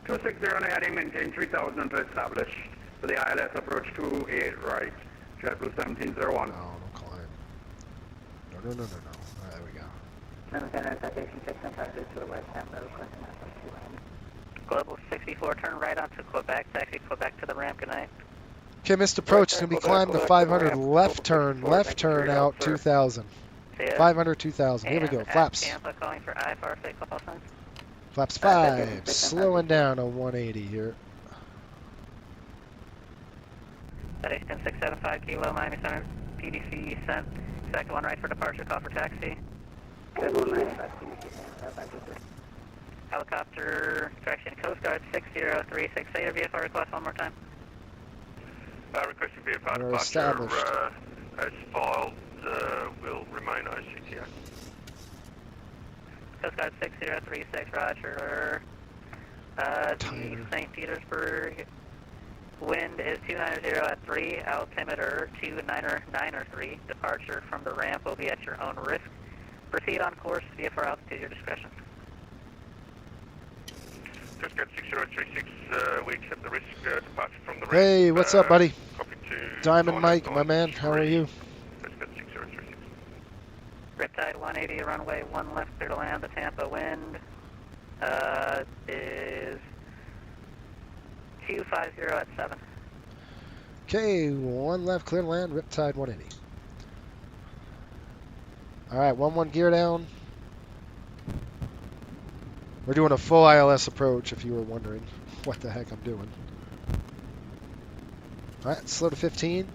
260 on the heading, maintain 3000 until established. For the ILS approach 28 right, JetBlue 1701. No, don't climb. No. Alright, there we go. Global 64, turn right onto Quebec, taxi Quebec to the ramp, good night. Okay, missed approach. It's going to be climb to 500, left turn out 2000. 500, 2000. Here we go, flaps. Tampa calling for IFR, fake call signs. Flaps 5, slowing down on 180 here. That 675 Kilo, Miami Center, PDC sent. Second one right for departure, call for taxi. Helicopter, direction Coast Guard 60368, or VFR request one more time. Requesting VFR We're departure established. as filed will remain OCTR. Coast Guard 6036, roger. St. Petersburg, wind is 290 at 3, altimeter 299 departure from the ramp will be at your own risk. Proceed on course, VFR altitude, your discretion. Coast Guard 6036, we accept the risk departure from the ramp. Hey, what's up, buddy? Copy to Diamond Mike, my man. How are you? Coast Guard 6036. Riptide 180, runway 1 left, clear to land. The Tampa wind is 250 at 7. Okay, 1 left, clear to land, Riptide 180. All right, 1-1 gear down. We're doing a full ILS approach, if you were wondering what the heck I'm doing. All right, slow to 15.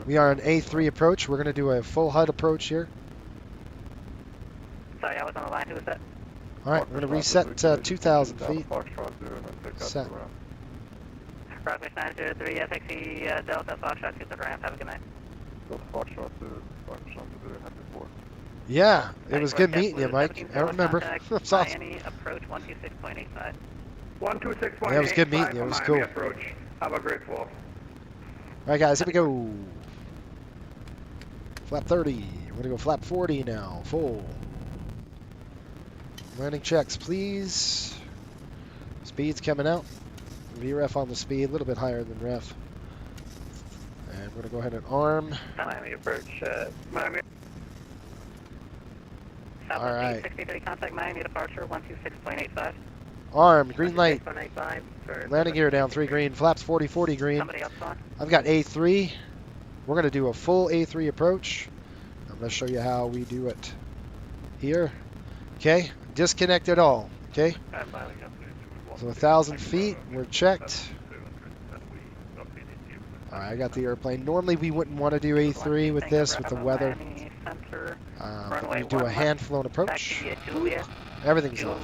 We are an A3 approach. We're going to do a full HUD approach here. Sorry, I was on the line. Who was that? All right, we're going to reset 2,000 feet. Set. Rockfish 903, FXE Delta Foxtrot to the ramp. Have a good night. Yeah, it was good meeting you, Mike. I remember. It's awesome. Miami approach 126.85. 126.85. Yeah, it was good meeting you. It was cool. Approach. Have a great fall. All right, guys, here we go. Flap 30. We're going to go flap 40 now. Full. Landing checks, please. Speed's coming out. VREF on the speed, a little bit higher than ref. And we're going to go ahead and arm. Miami approach. Miami. All right. 63, contact Miami departure 126.85. Armed, green light. 126.85. Landing gear down, 3 green. Flaps 40, 40 green. Somebody else on? I've got A3. We're going to do a full A3 approach. I'm going to show you how we do it here. Okay, disconnect it all. Okay, so 1,000 feet, we're checked. All right, I got the airplane. Normally we wouldn't want to do A3 with this, with the weather. But we do a hand-flown approach. Everything's off.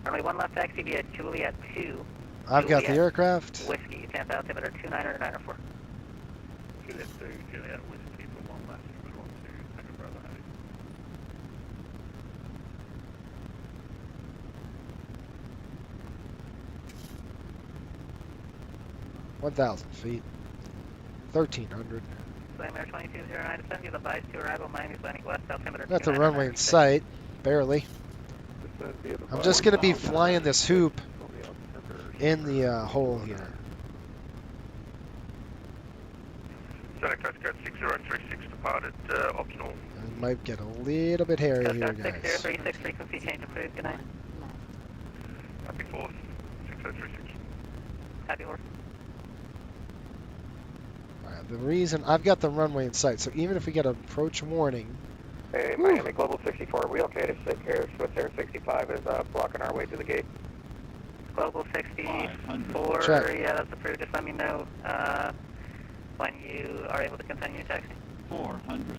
Runway 1 left, taxi via Juliet 2. I've got the aircraft. Whiskey, Tampa altimeter 29904. Juliet 2, Juliet Whiskey for 1 left, we want to take a brother heading. 1,000 feet. 1,300. Air 2209 to send you the bias to arrival, Miami landing west, altimeter. Got the runway in sight, barely. I'm just going to be flying this hoop in the hole here. Center Coast Guard 6036 departed, optional. It might get a little bit hairy Coast here, Guard guys. 6036, frequency change approved, good night. Happy 4th, 6036. Happy horse. Alright, the reason I've got the runway in sight, so even if we get an approach warning. Hey, Miami Global 64, are we okay to sit here? Swiss Air 65 is blocking our way to the gate. Global 64, Check. yeah, that's approved. Just let me know when you are able to continue your taxi. 400.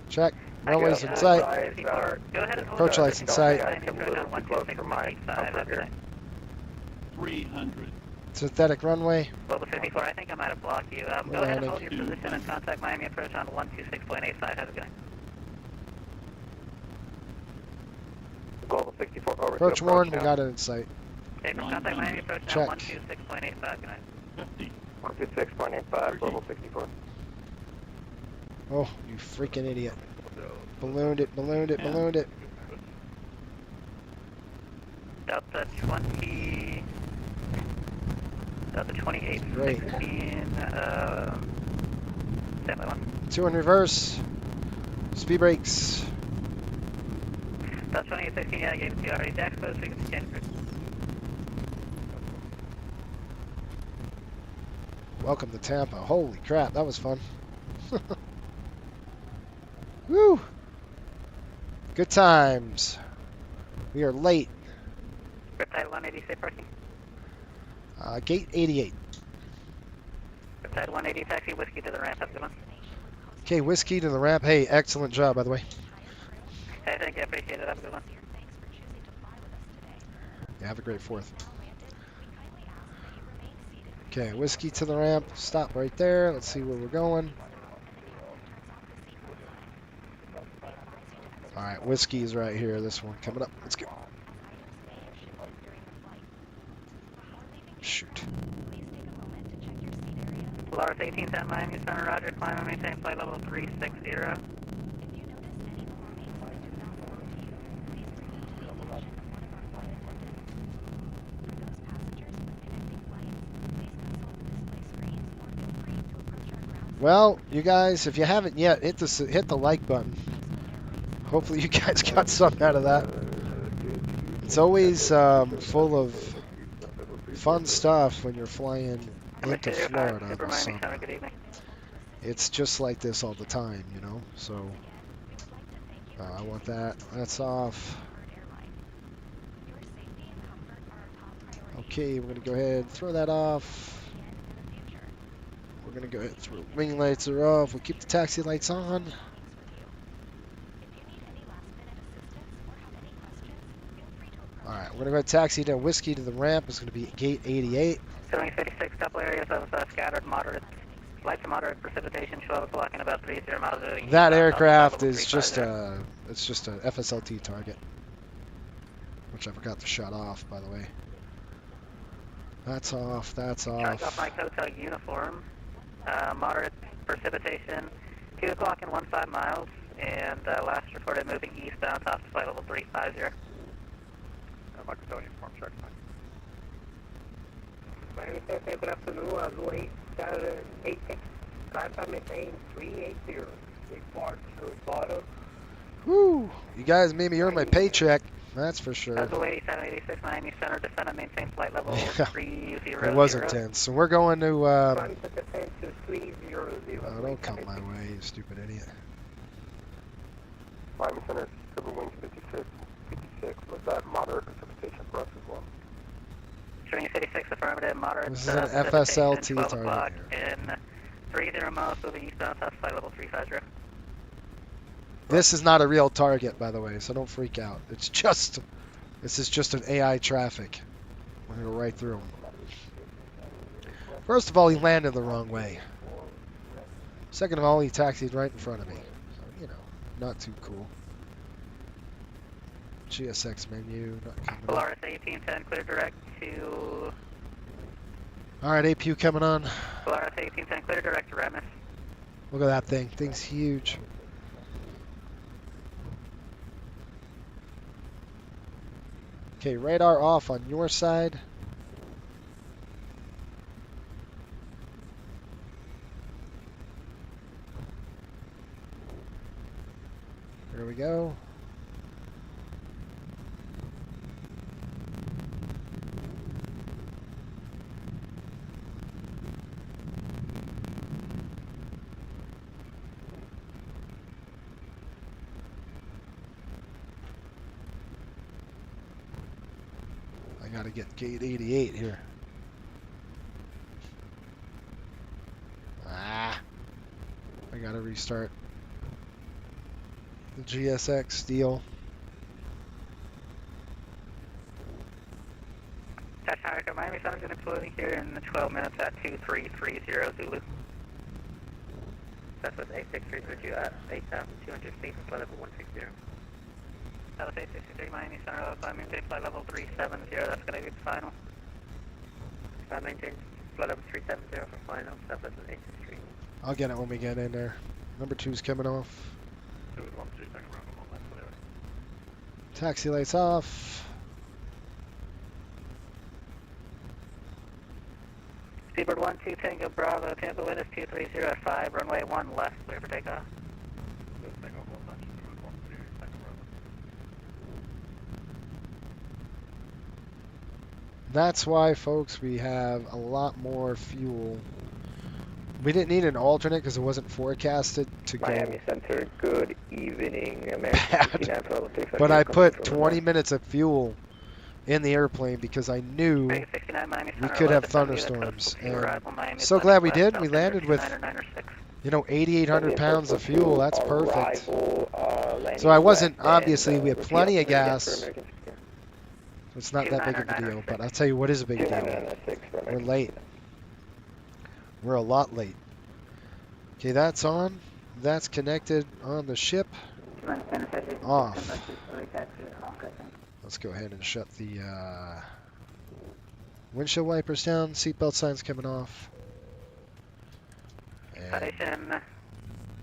Check. Runway's in sight. Go ahead and Approach lights in sight. Close for my comfort here. 300. Synthetic runway. Global 54, I think I might have blocked you. Go ahead and hold your position and contact Miami approach on 126.85. Have a good night. Global 64 over. Approach warn, we got it in sight. Okay, contact Miami approach now, Check. 126.85. Good night. 50. 126.85, Global 64. Oh, you freaking idiot. Ballooned it, ballooned it, ballooned it. Delta 20... Delta 28, Great. 16, Stand by 1. 2 in reverse. Speed brakes. South 2816, yeah, gave it to you already. Jack, close, we can scan it. Welcome to Tampa. Holy crap, that was fun. Woo! Good times. We are late. Riptide 180, safe parking. Gate 88. Riptide 180, taxi, whiskey to the ramp. Have a good one. Okay, whiskey to the ramp. Hey, excellent job, by the way. Hey, thank you, I appreciate it. Have a good one. Yeah, have a great 4th. Okay, whiskey to the ramp. Stop right there. Let's see where we're going. All right, whiskey is right here. This one coming up. Let's go. Shoot. Polaris 1810 Miami Center, roger, climb and maintain flight level 360. Well, you guys, if you haven't yet, hit the like button. Hopefully you guys got something out of that. It's always full of fun stuff when you're flying into Florida in the summer. It's just like this all the time, you know. So I want that. That's off. Okay, we're gonna go ahead and throw that off. We're gonna go ahead and throw wing lights are off. We'll keep the taxi lights on. Alright, we're gonna go taxi to whiskey to the ramp. It's gonna be gate 88. 756, couple areas of scattered moderate, light to moderate precipitation, 12 o'clock and about 30 miles. That aircraft is just it's just a FSLT target, which I forgot to shut off, by the way. That's off, that's Charge off. off Mike Hotel uniform, moderate precipitation, 2 o'clock and 15 miles, and last reported moving eastbound, top to flight level 350. Mike Hotel uniform, check. Miami Center, good afternoon, low 86, Tampa maintain 380, report to bottom. Woo! You guys made me earn my paycheck, that's for sure. That's away 786 Miami Center, descend and maintain flight level 300. It was intense. So we're going to, Descend to 300. oh, don't come my way, you stupid idiot. Miami Center, Silver Wings 56. Was that moderate precipitation for us as well? 56 affirmative, moderate. This is an FSLT 12 target o'clock here. and 30 miles moving eastbound, top to flight level 350. This is not a real target, by the way, so don't freak out. It's just, this is just an AI traffic. We're going to go right through him. First of all, he landed the wrong way. Second of all, he taxied right in front of me. So, you know, not too cool. GSX menu, not coming on. Polaris 1810, clear direct to... Alright, APU coming on. Polaris 1810, clear direct to Remus. Look at that thing. Thing's huge. Okay, radar off on your side. There we go. I gotta get gate 88 here. I gotta restart the GSX deal. Touch America, Miami Center is deploying here in 12 minutes at 2330 Zulu. That's with 863 put you at 8,200 feet and flight level 160. That was 863 Miami Center, I maintain flight level 370, that's going to be the final. I maintain flight level 370 for final, Southwest 863. I'll get it when we get in there. Number 2's coming off. Taxi lights off. Seabird 12 Tango Bravo, Tampa wind is 230 at 5, runway 1 left, clear for takeoff. That's why, folks, we have a lot more fuel. We didn't need an alternate because it wasn't forecasted to go Miami Center, good evening. American bad. 69 But I put 20 minutes of fuel in the airplane because I knew we could have thunderstorms. And so glad we did. We landed with, 8,800 pounds of fuel. That's perfect. So I wasn't, obviously, we had plenty of gas. It's not that big of a deal, but I'll tell you what is a big deal. We're late. We're a lot late. Okay, that's on. That's connected on the ship. Off. Let's go ahead and shut the windshield wipers down. Seatbelt signs coming off. Station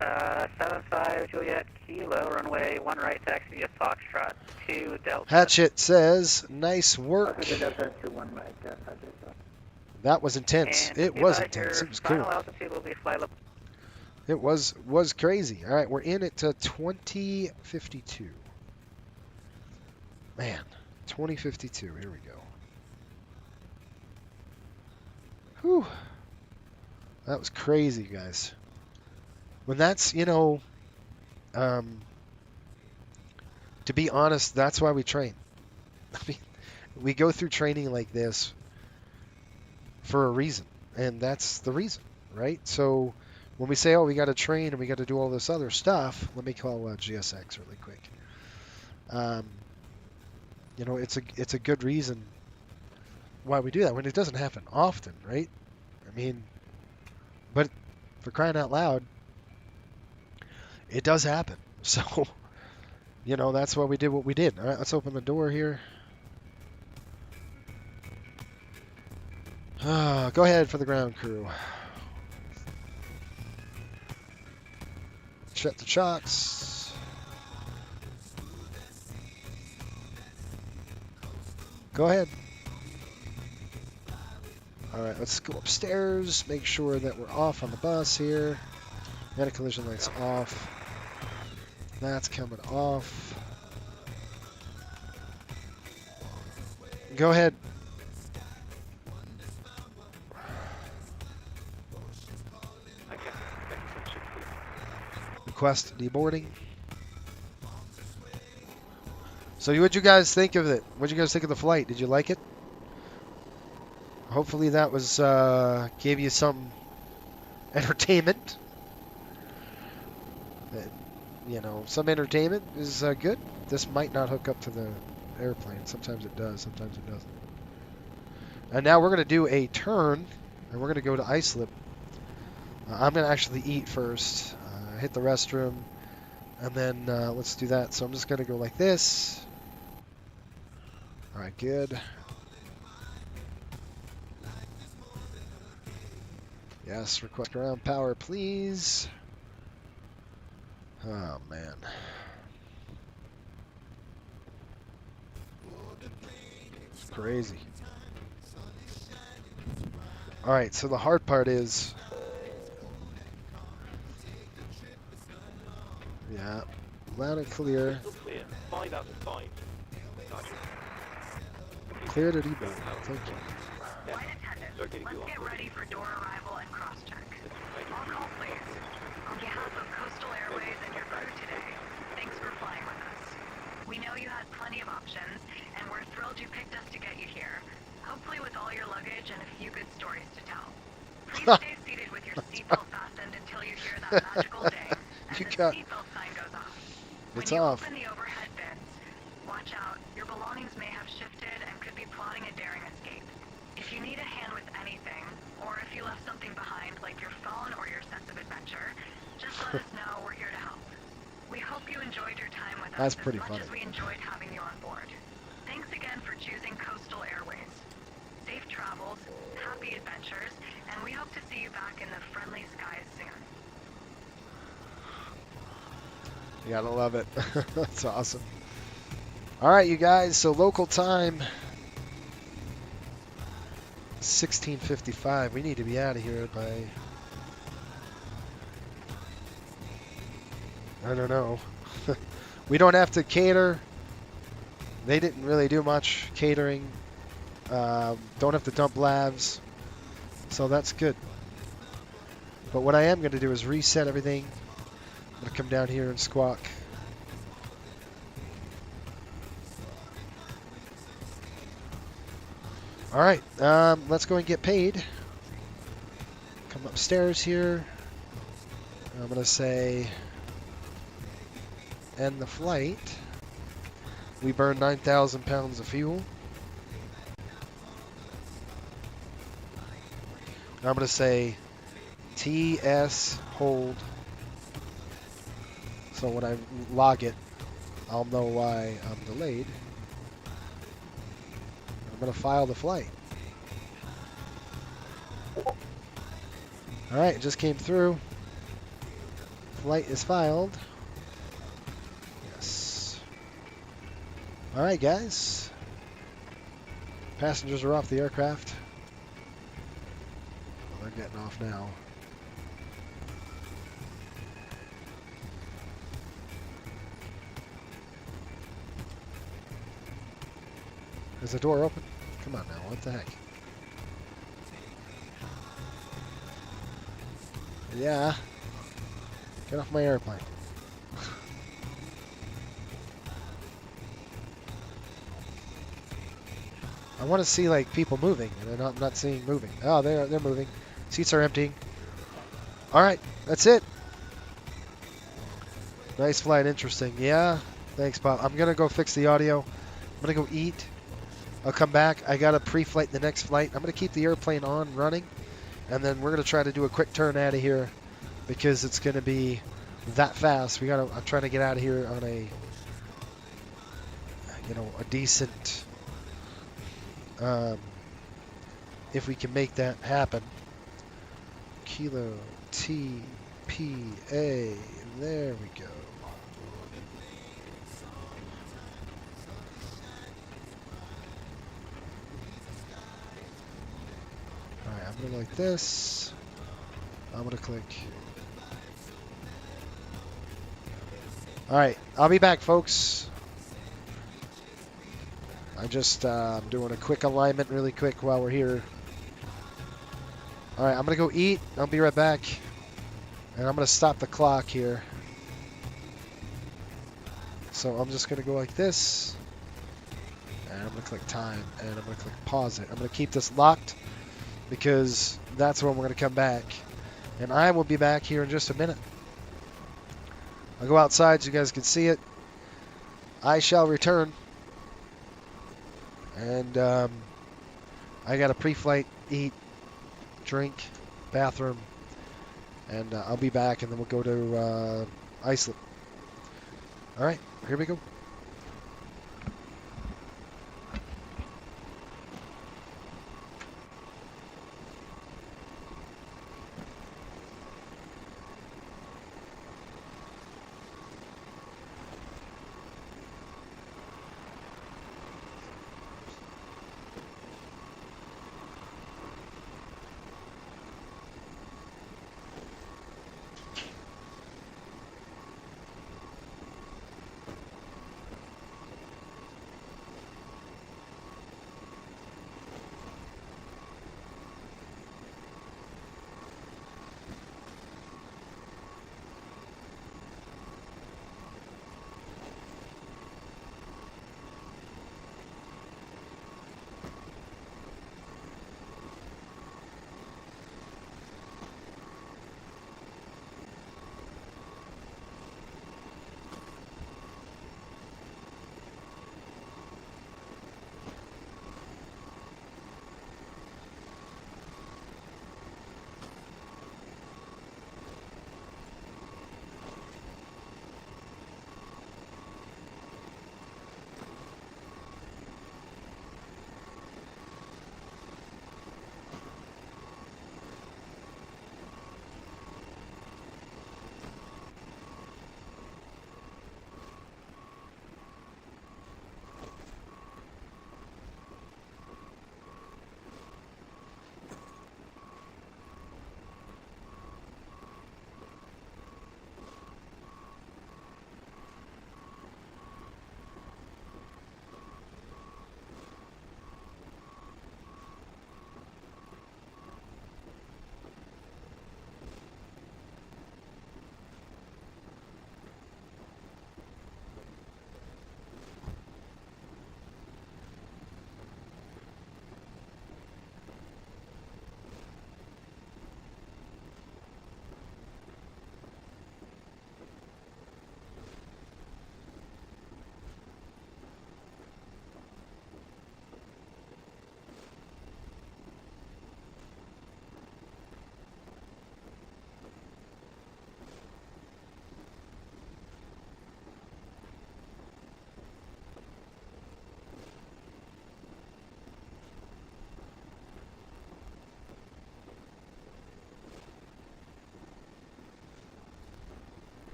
75 Juliet Kilo, runway 1 right, taxi via Foxtrot 2 Delta. Hatchet says, nice work. That was intense. It was intense. It was cool. It was crazy. All right, we're in at 2052. Man, 2052. Here we go. Whew. That was crazy, guys. When that's, to be honest, that's why we train. I mean, we go through training like this for a reason, and that's the reason, right? So when we say, oh, we got to train and we got to do all this other stuff, let me call GSX really quick. It's a good reason why we do that when it doesn't happen often, right? I mean, but for crying out loud, it does happen. So, that's why we did what we did. All right, let's open the door here. Go ahead for the ground crew. Shut the chocks. Go ahead. All right, let's go upstairs. Make sure that we're off on the bus here. Anti-collision lights off. That's coming off. Go ahead. Request deboarding. So what'd you guys think of it? What'd you guys think of the flight? Did you like it? Hopefully that was gave you some entertainment. Some entertainment is good. This might not hook up to the airplane. Sometimes it does, sometimes it doesn't. And now we're going to do a turn, and we're going to go to islip. I'm going to actually eat first, hit the restroom, and then let's do that. So I'm just going to go like this. All right, good. Yes, request ground power, please. Oh, man. It's crazy. All right, so the hard part is... Yeah, loud and clear. Clear to deboard. Thank you. Let's get ready for door arrival and cross-check. All call, please. On behalf of Coastal Airways and your crew today, thanks for flying with us. We know you had plenty of options, and we're thrilled you picked us to get you here. Hopefully with all your luggage and a few good stories to tell. Please stay seated with your seatbelt fastened until you hear that magical ding, and the seatbelt sign goes off. When you open the overhead bins, watch out. Your belongings may have shifted and could be plotting a daring escape. If you need a hand with anything, or if you left something behind, like your phone or your sense of adventure, just let us know. We're here to help. We hope you enjoyed your time with us as much as we enjoyed having you on board. Thanks again for choosing Coastal Airways. Safe travels, happy adventures, and we hope to see you back in the friendly skies soon. You gotta love it. That's awesome. All right, you guys, so local time 16:55. We need to be out of here by, I don't know. We don't have to cater. They didn't really do much catering. Don't have to dump lavs. So that's good. But what I am going to do is reset everything. I'm going to come down here and squawk. All right, let's go and get paid. Come upstairs here. I'm going to say end the flight. We burned 9,000 pounds of fuel. I'm going to say TS hold. So when I log it, I'll know why I'm delayed. I'm going to file the flight. All right, it just came through. Flight is filed. Yes. All right, guys. Passengers are off the aircraft. Well, they're getting off now. Is the door open? Come on now, what the heck? Yeah. Get off my airplane. I want to see like people moving, and I'm not seeing moving. Oh, they're moving. Seats are emptying. All right, that's it. Nice flight, interesting. Yeah, thanks, Bob. I'm gonna go fix the audio. I'm gonna go eat. I'll come back. I got a pre-flight the next flight. I'm gonna keep the airplane on running, and then we're gonna try to do a quick turn out of here because it's gonna be that fast. I'm trying to get out of here on a, a decent. If we can make that happen. Kilo TPA. There we go. Alright, I'm going to like this. I'm going to click. Alright, I'll be back, folks. I'm just doing a quick alignment really quick while we're here. Alright, I'm going to go eat. I'll be right back. And I'm going to stop the clock here. So I'm just going to go like this. And I'm going to click time. And I'm going to click pause it. I'm going to keep this locked because that's when we're going to come back. And I will be back here in just a minute. I'll go outside so you guys can see it. I shall return. And I got a pre-flight, eat, drink, bathroom, and I'll be back, and then we'll go to Iceland. All right, here we go.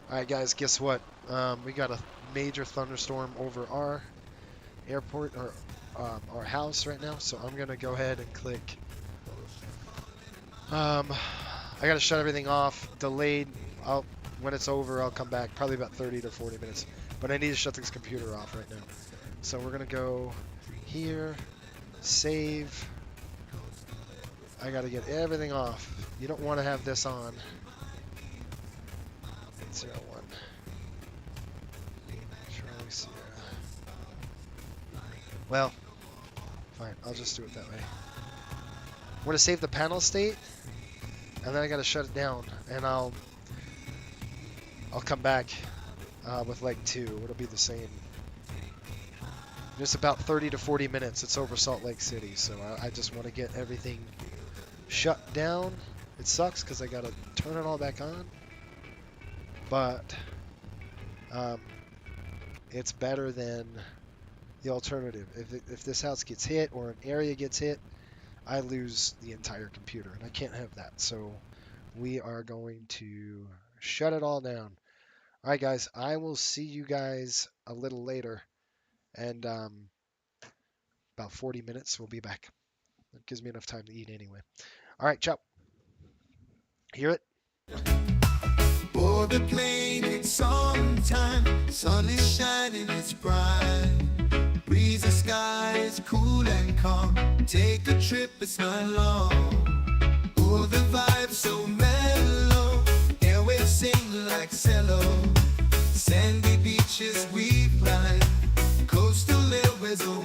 All right, guys, guess what? We got a major thunderstorm over our airport or our house right now, so I'm gonna go ahead and click. I gotta shut everything off. Delayed. When it's over, I'll come back. Probably about 30 to 40 minutes. But I need to shut this computer off right now. So we're gonna go here, save. I gotta get everything off. You don't want to have this on. 01. Charlie Sierra. Well, fine. I'll just do it that way. I'm gonna save the panel state, and then I gotta shut it down, and I'll come back with leg 2. It'll be the same. Just about 30 to 40 minutes. It's over Salt Lake City, so I just want to get everything shut down. It sucks because I gotta turn it all back on, but it's better than the alternative. If this house gets hit or an area gets hit, I lose the entire computer, and I can't have that. So we are going to shut it all down. All right, guys, I will see you guys a little later, and about 40 minutes we'll be back. That gives me enough time to eat anyway. All right, ciao. Hear it? Board the plane, it's summertime. Sun is shining, it's bright. Breezy skies, cool and calm. Take a trip, it's not long. Oh, the vibe's so mellow. Airways sing like cello. Sandy beaches we find. Coastal Airways, oh